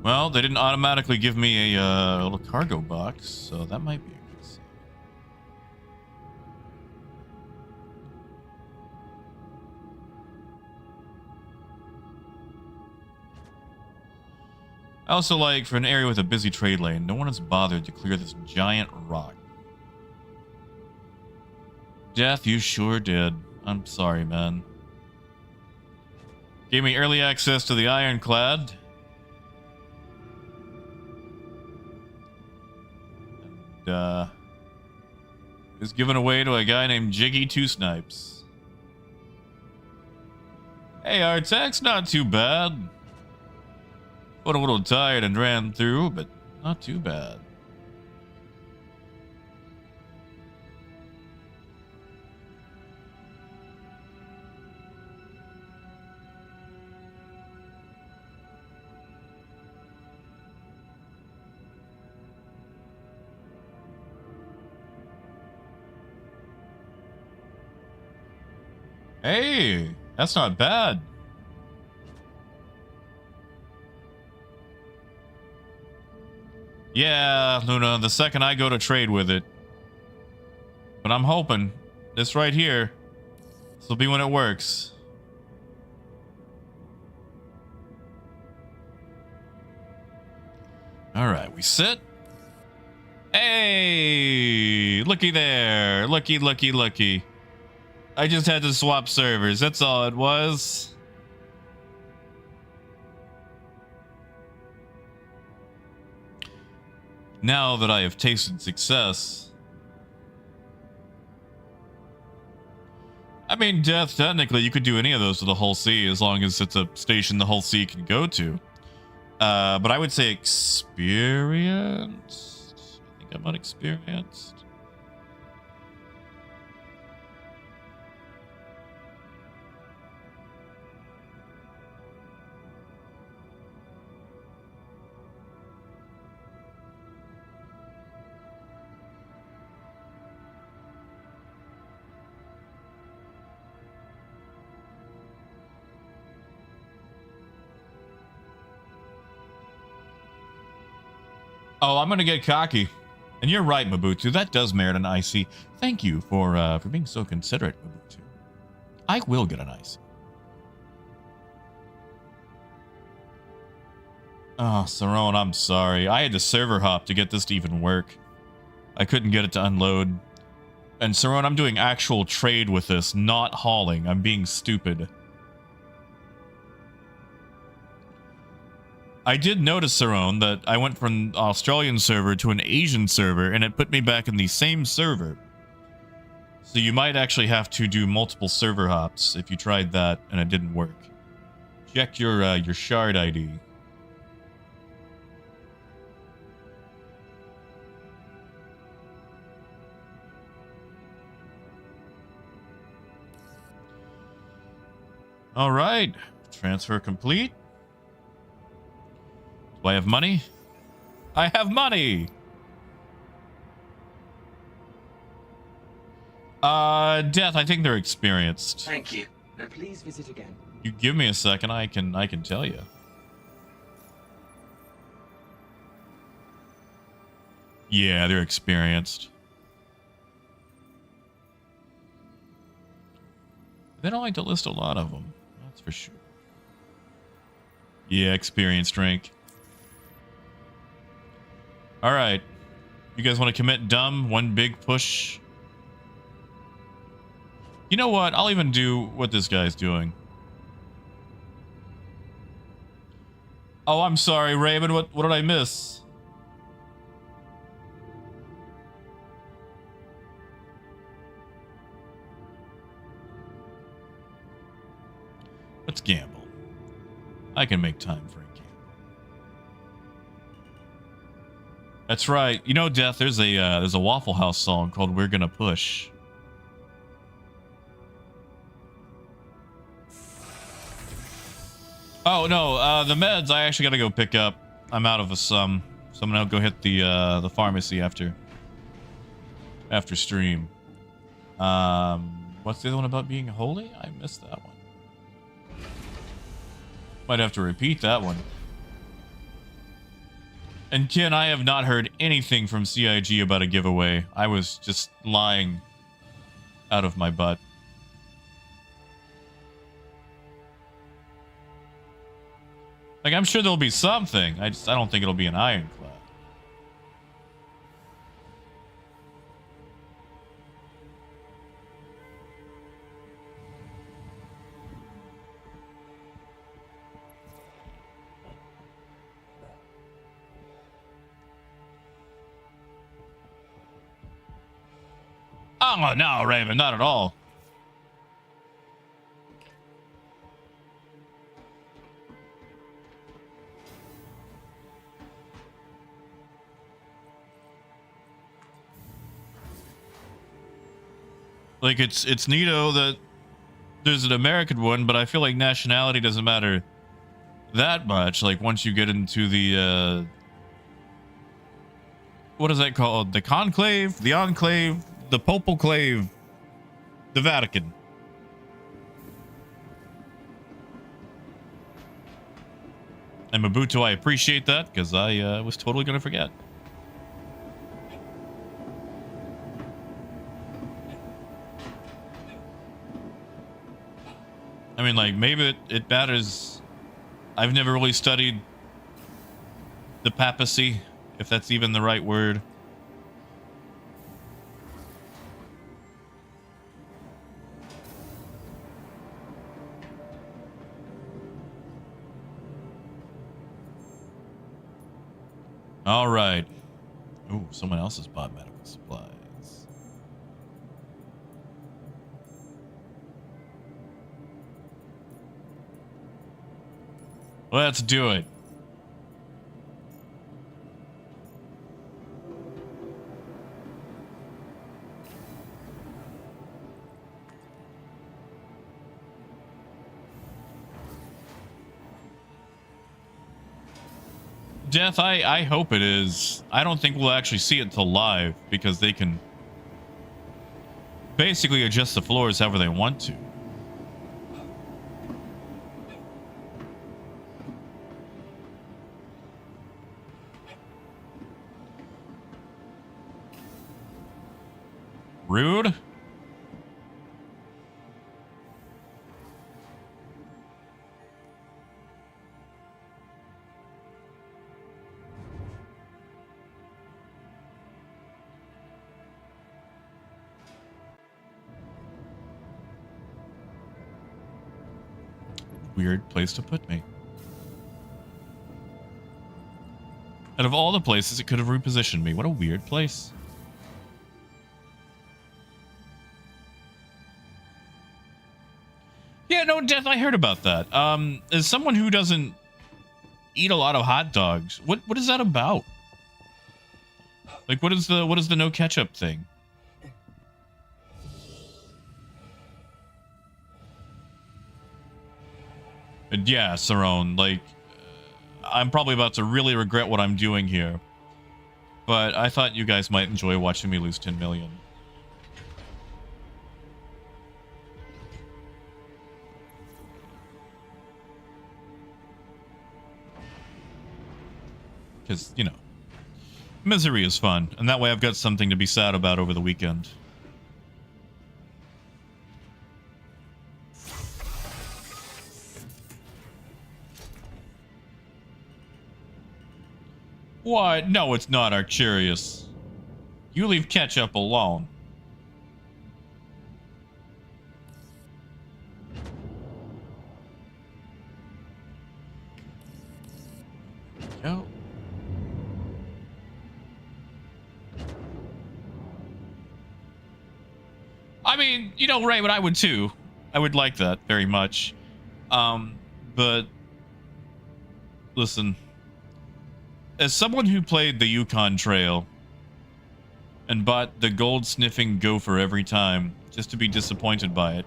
S1: Well, they didn't automatically give me a little cargo box, so that might be a good sign. I also like, for an area with a busy trade lane, no one has bothered to clear this giant rock. Death, you sure did. I'm sorry, man. Gave me early access to the Ironclad. And, it was given away to a guy named Jiggy Two Snipes. Hey, Artax, not too bad. Got a little tired and ran through, but not too bad. Hey, that's not bad. Yeah, Luna, the second I go to trade with it. But I'm hoping this right here, this will be when it works. All right, we sit. Hey, looky there. Looky, looky, looky. I just had to swap servers. That's all it was. Now that I have tasted success. I mean, Death, technically, you could do any of those to the Hull C as long as it's a station the Hull C can go to. But I would say experienced. I think I'm unexperienced. Oh, I'm gonna get cocky. And you're right, Mabutu. That does merit an icy. Thank you for being so considerate, Mabutu. I will get an icy. Oh, Saron, I'm sorry. I had to server hop to get this to even work. I couldn't get it to unload. And Saron, I'm doing actual trade with this, not hauling. I'm being stupid. I did notice, Saron, that I went from an Australian server to an Asian server, and it put me back in the same server. So you might actually have to do multiple server hops if you tried that and it didn't work. Check your shard ID. All right, transfer complete. Do I have money? I have money! Death, I think they're experienced.
S6: Thank you. And please visit again.
S1: You give me a second, I can tell you. Yeah, they're experienced. They don't like to list a lot of them, that's for sure. Yeah, experienced rank. All right. You guys want to commit dumb? One big push? You know what? I'll even do what this guy's doing. Oh, I'm sorry, Raymond. What did I miss? Let's gamble. I can make time for a gamble. That's right. You know, Death, there's a Waffle House song called We're Gonna Push. Oh, no, the meds I actually gotta go pick up. I'm out of a sum. So I'm gonna go hit the pharmacy after stream. What's the other one about being holy? I missed that one. Might have to repeat that one. And Ken, I have not heard anything from CIG about a giveaway. I was just lying out of my butt. Like, I'm sure there'll be something. I don't think it'll be an ironclad. Oh, no, Raven, not at all. Like, it's neato that there's an American one, but I feel like nationality doesn't matter that much. Like, once you get into the, what is that called? The conclave, the enclave, the Popal Clave, the Vatican. And Mabuto, I appreciate that, because I was totally going to forget. I mean, like, maybe it matters. I've never really studied the papacy, if that's even the right word. All right. Ooh, someone else has bought medical supplies. Let's do it. Death, I hope it is. I don't think we'll actually see it till live because they can basically adjust the floors however they want to. Rude. Weird place to put me. Out of all the places it could have repositioned me, what a weird place. Yeah, no, Death, I heard about that. As someone who doesn't eat a lot of hot dogs, what is that about? Like, what is the no ketchup thing? And yeah, Sarone, like, I'm probably about to really regret what I'm doing here. But I thought you guys might enjoy watching me lose 10 million. Because, you know, misery is fun. And that way I've got something to be sad about over the weekend. What? No, it's not, Arcurious. You leave ketchup alone. Yo. I mean, you know, Ray, but I would too. I would like that very much. But listen. As someone who played the Yukon Trail and bought the gold-sniffing gopher every time just to be disappointed by it,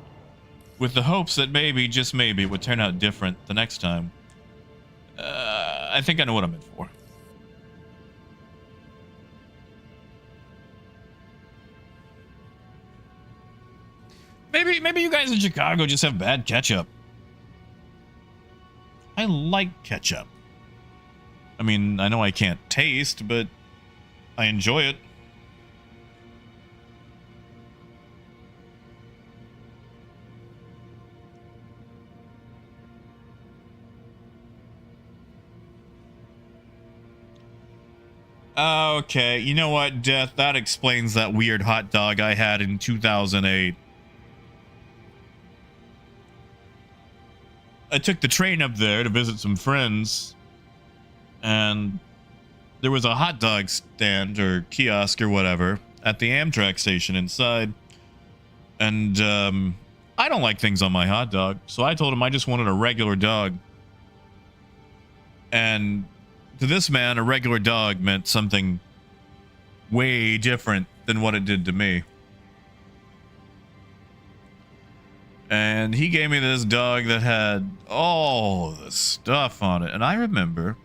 S1: with the hopes that maybe, just maybe, it would turn out different the next time, I think I know what I'm in for. Maybe you guys in Chicago just have bad ketchup. I like ketchup. I mean, I know I can't taste, but I enjoy it. Okay, you know what, Death? That explains that weird hot dog I had in 2008. I took the train up there to visit some friends. And there was a hot dog stand or kiosk or whatever at the Amtrak station inside. And I don't like things on my hot dog. So I told him I just wanted a regular dog. And to this man, a regular dog meant something way different than what it did to me. And he gave me this dog that had all the stuff on it. And I remember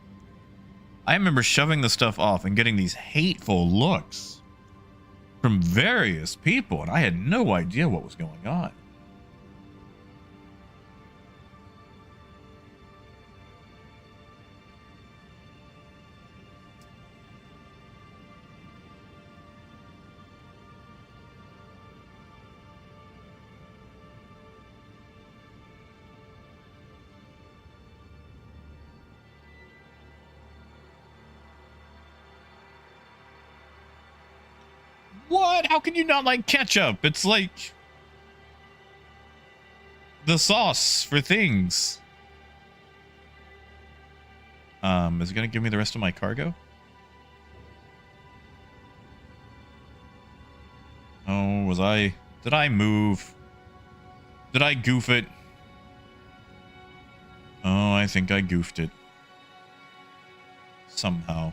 S1: shoving the stuff off and getting these hateful looks from various people, and I had no idea what was going on. What? How can you not like ketchup? It's like the sauce for things. Is it gonna give me the rest of my cargo? Oh, did I move? Did I goof it? Oh, I think I goofed it. Somehow.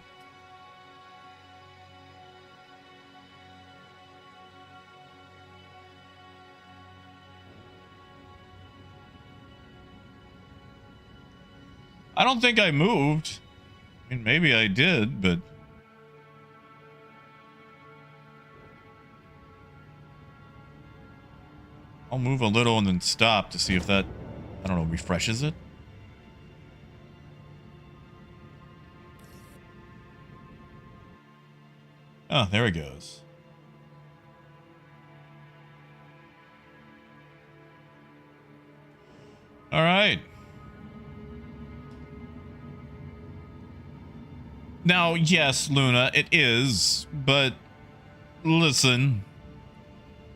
S1: I don't think I moved. I mean, maybe I did, but... I'll move a little and then stop to see if that, I don't know, refreshes it. Oh, there it goes. All right. Now, yes, Luna, it is, but listen.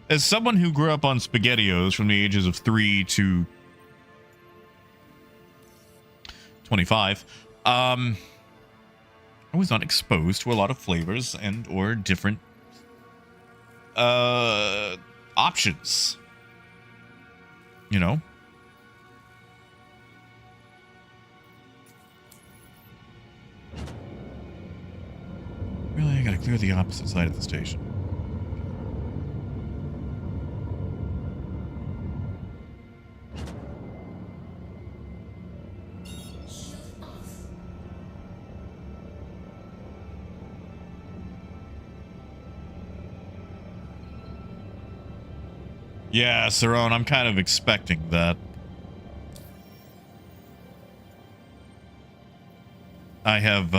S1: As someone who grew up on SpaghettiOs from the ages of 3 to 25, I was not exposed to a lot of flavors and or different options. You know? Really, I gotta clear the opposite side of the station. Yeah, Saron, I'm kind of expecting that. I've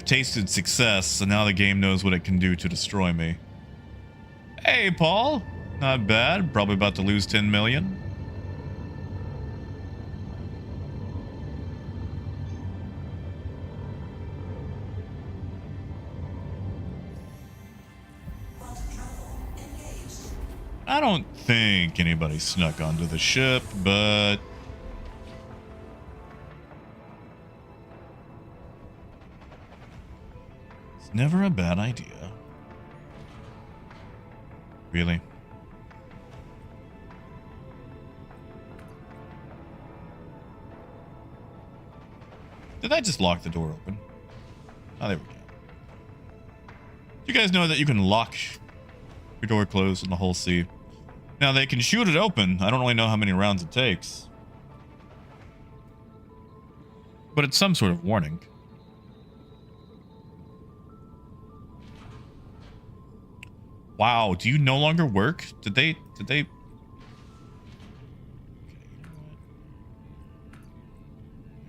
S1: tasted success, so now the game knows what it can do to destroy me. Hey, Paul. Not bad. Probably about to lose 10 million. I don't think anybody snuck onto the ship, but... it's never a bad idea. Really? Did I just lock the door open? Oh, there we go. You guys know that you can lock your door closed in the whole sea. Now, they can shoot it open. I don't really know how many rounds it takes. But it's some sort of warning. Wow, do you no longer work? Did they... Okay,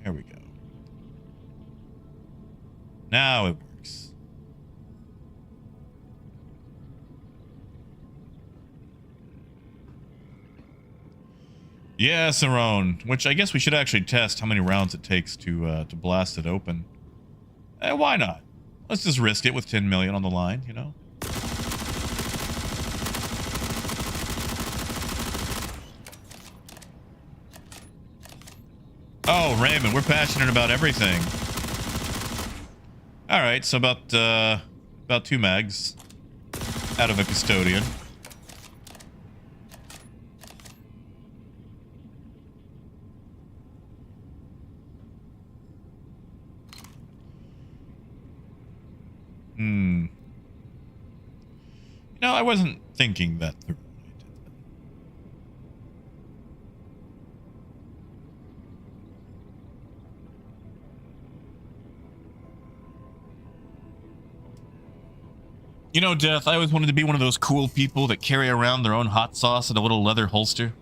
S1: there we go. Now it works. Yeah, Saron. Which I guess we should actually test how many rounds it takes to blast it open. Why not? Let's just risk it with 10 million on the line, you know? Oh, Raymond, we're passionate about everything. All right, so about 2 mags out of a custodian. You know, I wasn't thinking that through. You know, Death, I always wanted to be one of those cool people that carry around their own hot sauce in a little leather holster.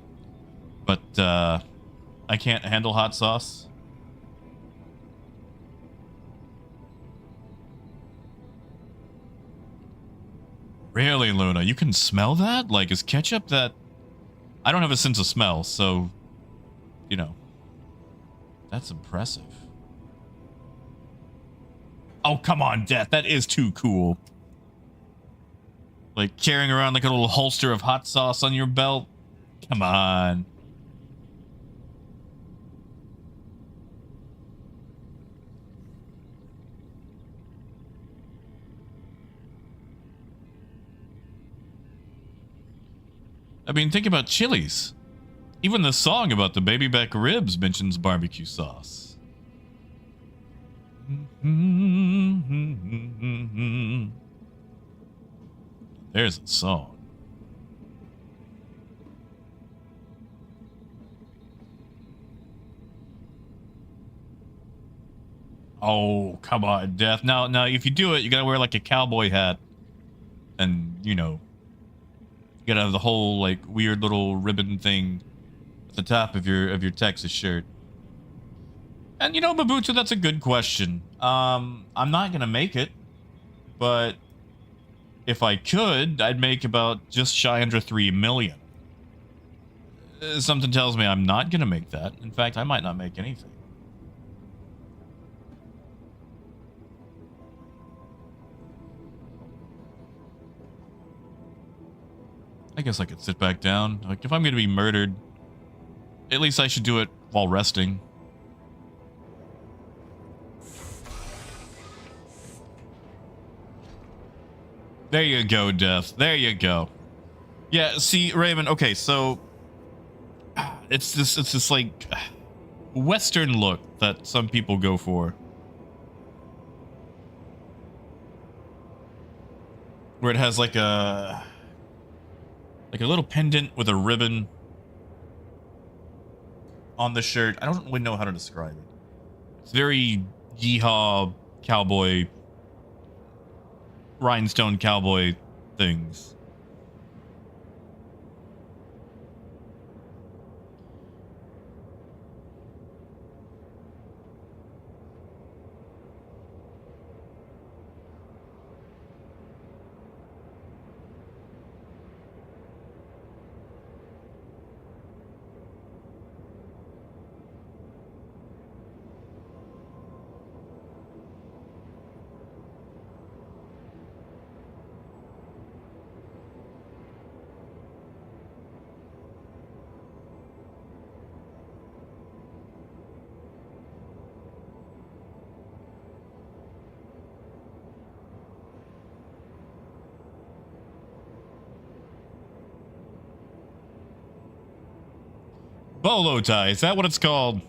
S1: But, I can't handle hot sauce. Really, Luna? You can smell that? Like, is ketchup that... I don't have a sense of smell, so... You know. That's impressive. Oh, come on, Death. That is too cool. Like carrying around like a little holster of hot sauce on your belt. Come on. I mean, think about Chili's. Even the song about the baby back ribs mentions barbecue sauce. There's a song. Oh, come on, Death. Now, if you do it, you gotta wear like a cowboy hat. And, you know, you gotta have the whole like weird little ribbon thing at the top of your Texas shirt. And you know, Mabutu, that's a good question. I'm not gonna make it, but if I could, I'd make about just shy under 3 million. Something tells me I'm not gonna make that. In fact, I might not make anything. I guess I could sit back down. Like, if I'm gonna be murdered, at least I should do it while resting. There you go, Death. There you go. Yeah, see, Raymond, okay, so it's this like Western look that some people go for. Where it has like a little pendant with a ribbon on the shirt. I don't really know how to describe it. It's very yeehaw cowboy, rhinestone cowboy things. Bolo tie, is that what it's called?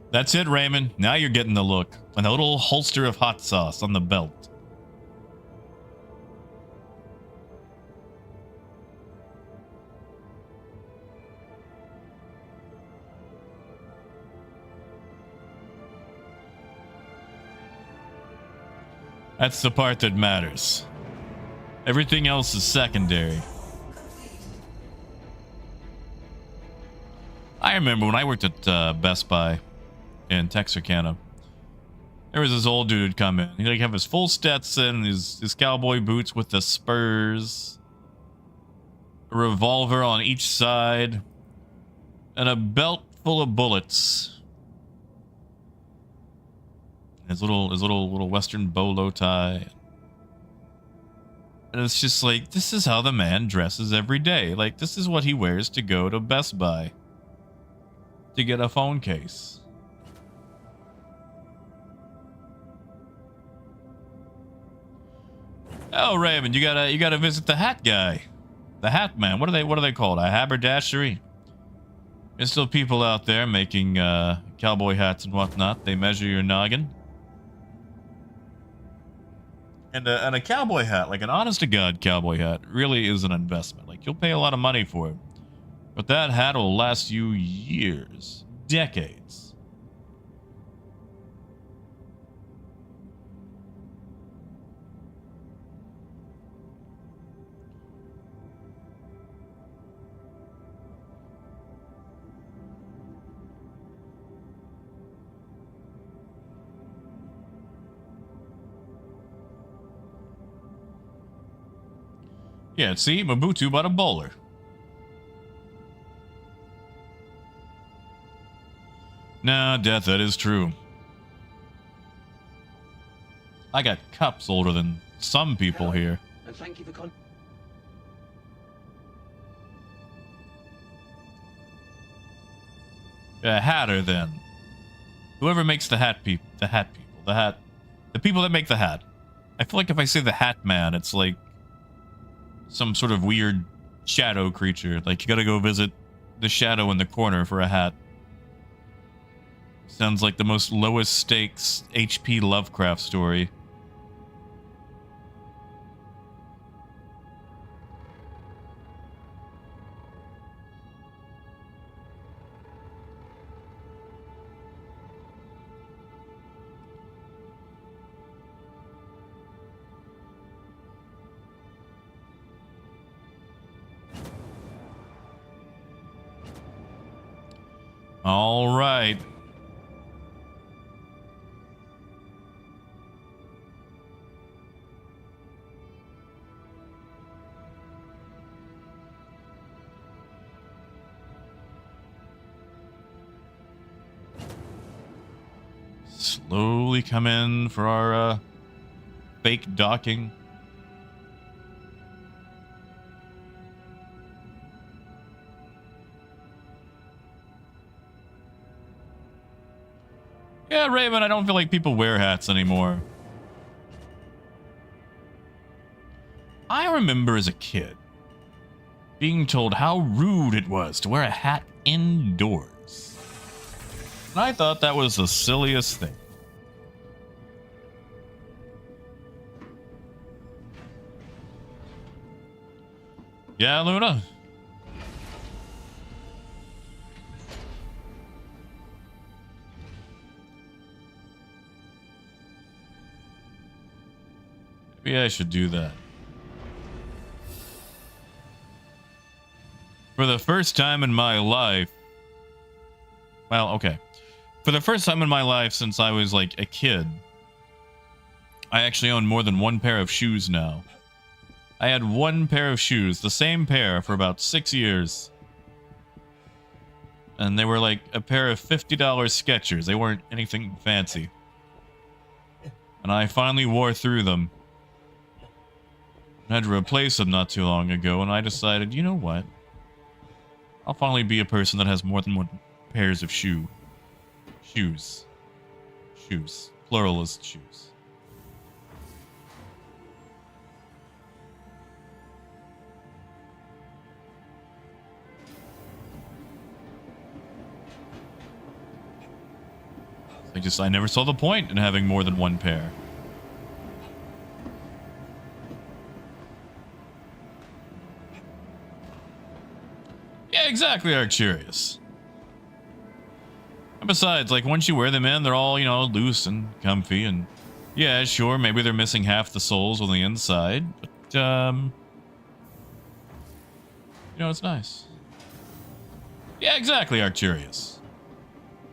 S1: That's it, Raymond. Now you're getting the look. And a little holster of hot sauce on the belt. That's the part that matters. Everything else is secondary. I remember when I worked at Best Buy in Texarkana, there was this old dude come in. He'd like have his full Stetson, his cowboy boots with the spurs, a revolver on each side, and a belt full of bullets. His little Western bolo tie. And it's just like, this is how the man dresses every day. Like, this is what he wears to go to Best Buy to get a phone case. Oh, Raymond, you gotta visit the hat guy, the hat man. What are they called? A haberdashery. There's still people out there making cowboy hats and whatnot. They measure your noggin. And a cowboy hat, like an honest to God cowboy hat, really is an investment. Like, you'll pay a lot of money for it. But that hat will last you years, decades. Yeah, see, Mobutu bought a bowler. Nah, Death, that is true. I got cups older than some people here.
S6: And thank you for
S1: Hatter, then. Whoever makes the people, the people that make the hat. I feel like if I say the Hat Man, it's like some sort of weird shadow creature. Like, you gotta go visit the shadow in the corner for a hat. Sounds like the most lowest stakes HP Lovecraft story. All right. Slowly come in for our fake docking. Yeah, Raven, I don't feel like people wear hats anymore. I remember as a kid being told how rude it was to wear a hat indoors. And I thought that was the silliest thing. Yeah, Luna? Maybe I should do that. For the first time in my life... Well, okay. For the first time in my life since I was like a kid, I actually own more than one pair of shoes now. I had one pair of shoes, the same pair, for about 6 years. And they were like a pair of $50 Skechers. They weren't anything fancy. And I finally wore through them. I had to replace them not too long ago, and I decided, you know what? I'll finally be a person that has more than one pairs of shoes. Shoes. Pluralist shoes. I never saw the point in having more than one pair. Yeah, exactly, Arcturius. And besides, like, once you wear them in, they're all, you know, loose and comfy, and yeah, sure, maybe they're missing half the soles on the inside, but, you know, it's nice. Yeah, exactly, Arcturius.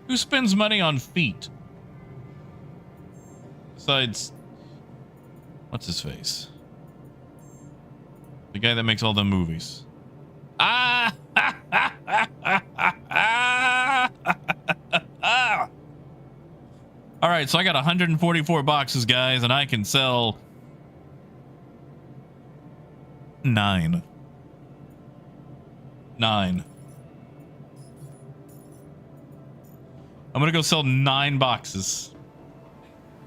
S1: Who spends money on feet? Besides, what's his face? The guy that makes all the movies. Ah! All right, so I got 144 boxes, guys, and I can sell 9. I'm gonna go sell 9 boxes.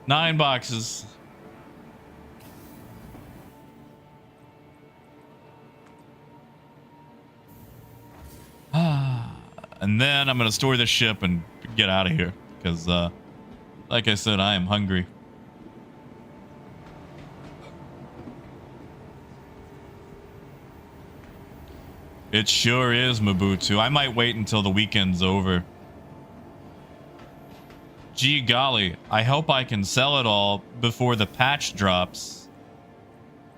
S1: 9 boxes. And then I'm gonna store this ship and get out of here because, like I said, I am hungry. It sure is, Mabutu. I might wait until the weekend's over. Gee golly, I hope I can sell it all before the patch drops.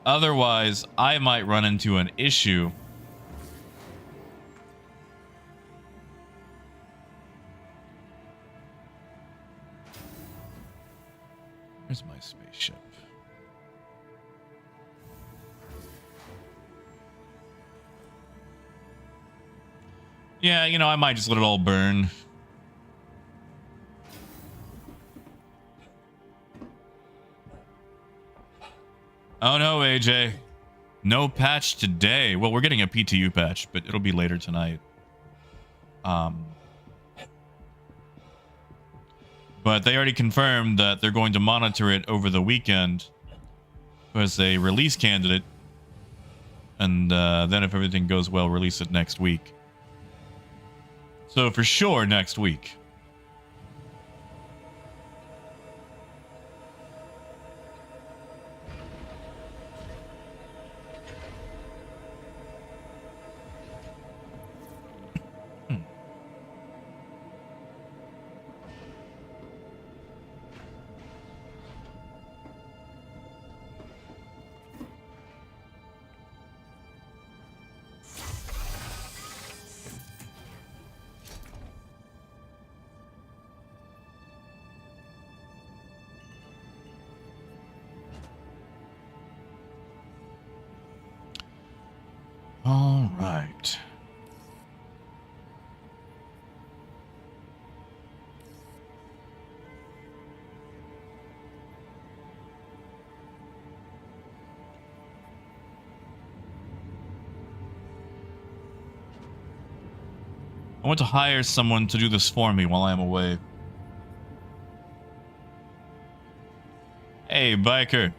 S1: Otherwise, I might run into an issue. Where's my spaceship? Yeah, you know, I might just let it all burn. Oh no, AJ. No patch today. Well, we're getting a PTU patch, but it'll be later tonight. But they already confirmed that they're going to monitor it over the weekend as a release candidate. And then if everything goes well, release it next week. So for sure next week. All right. I want to hire someone to do this for me while I'm away. Hey, biker.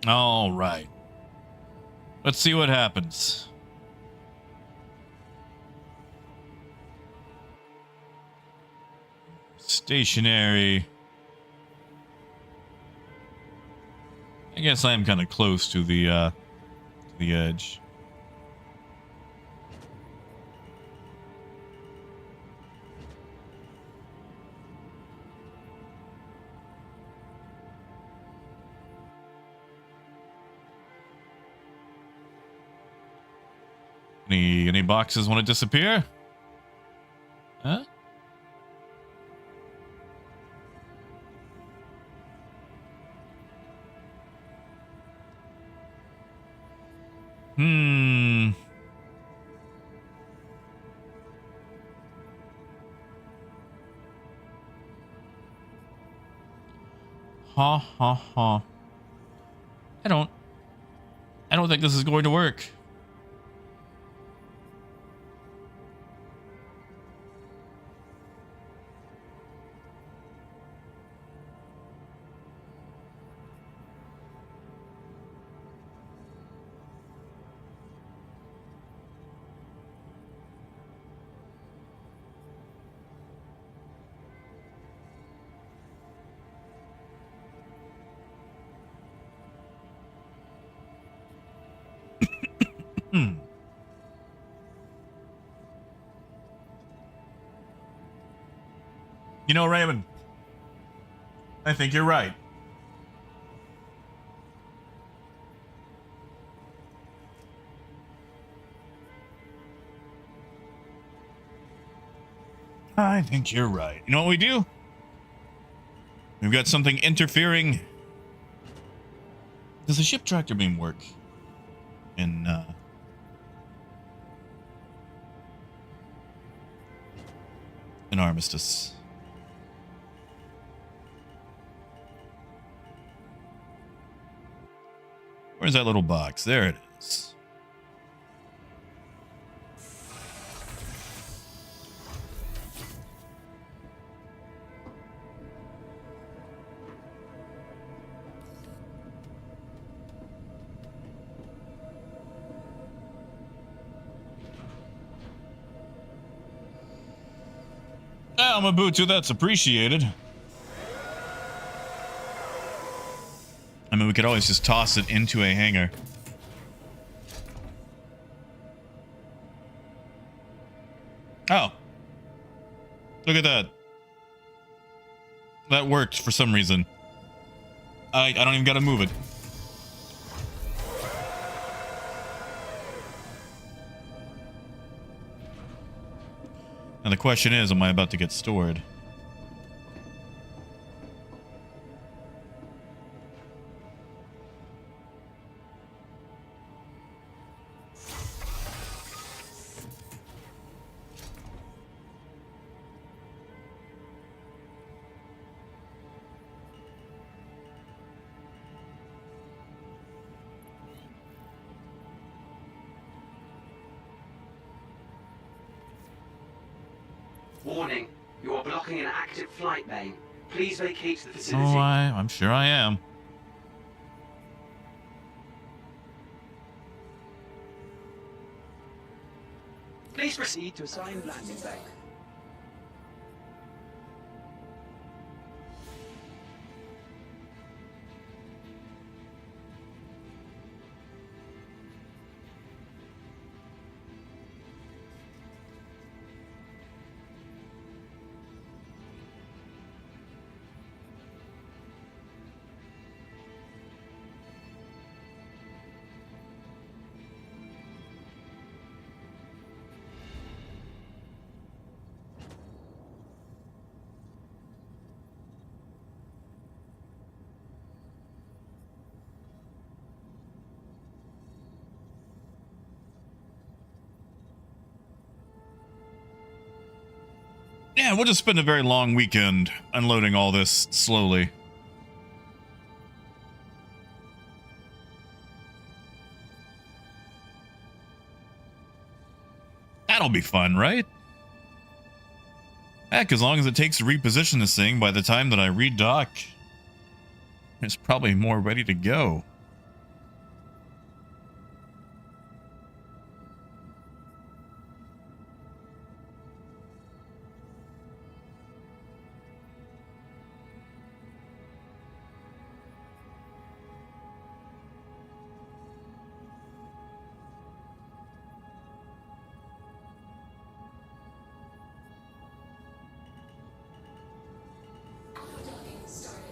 S1: All right. Let's see what happens. Stationary. I guess I am kind of close to the edge. Any boxes want to disappear? Huh? Ha ha ha. I don't think this is going to work. You know, Raymond, I think you're right. I think you're right. You know what we do? We've got something interfering. Does the ship tractor beam work in Armistice? Where's that little box? There it is. Mabutu, that's appreciated. I mean, we could always just toss it into a hangar. Oh. Look at that. That worked for some reason. I don't even gotta move it. Now the question is, am I about to get stored?
S7: Warning, you are blocking an active flight lane. Please vacate the facility.
S1: Oh, I'm sure I am.
S7: Please proceed to assigned landing bay.
S1: Yeah, we'll just spend a very long weekend unloading all this slowly. That'll be fun, right? Heck, as long as it takes to reposition this thing, by the time that I redock, it's probably more ready to go.
S3: Docking started.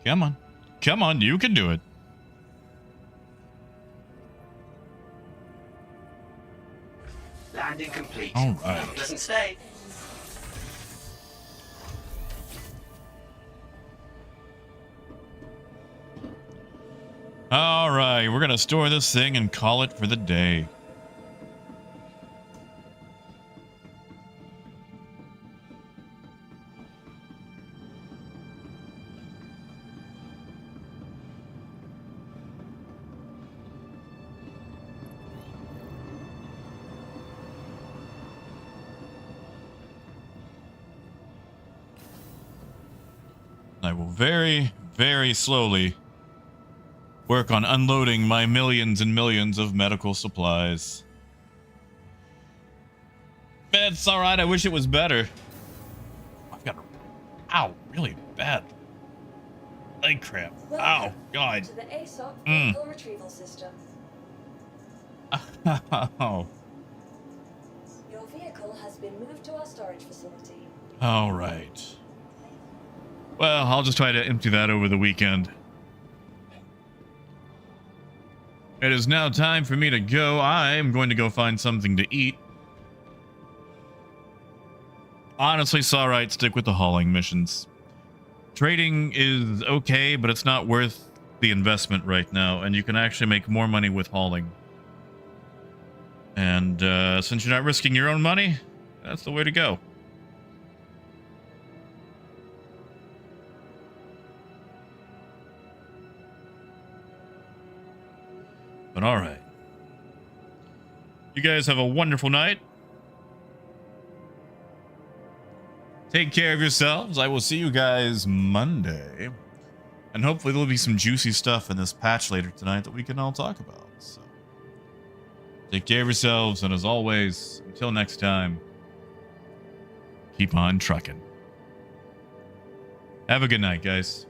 S1: Come on. Come on, you can do it.
S7: Landing complete.
S1: All right.
S7: Have a pleasant stay.
S1: All right, we're going to store this thing and call it for the day. I will very, very slowly work on unloading my millions and millions of medical supplies. Man, it's alright. I wish it was better. I've got ow, really bad leg cramp. Ow,
S2: Welcome
S1: God.
S2: to the ASOC vehicle retrieval system.
S1: Oh.
S2: Your vehicle has been moved to our storage facility.
S1: All right. Well, I'll just try to empty that over the weekend. It is now time for me to go. I am going to go find something to eat. Honestly, it's all right. Stick with the hauling missions. Trading is okay, but it's not worth the investment right now, and you can actually make more money with hauling. And since you're not risking your own money, that's the way to go. But all right. You guys have a wonderful night. Take care of yourselves. I will see you guys Monday. And hopefully there'll be some juicy stuff in this patch later tonight that we can all talk about. So take care of yourselves, and as always, until next time, keep on trucking. Have a good night, guys.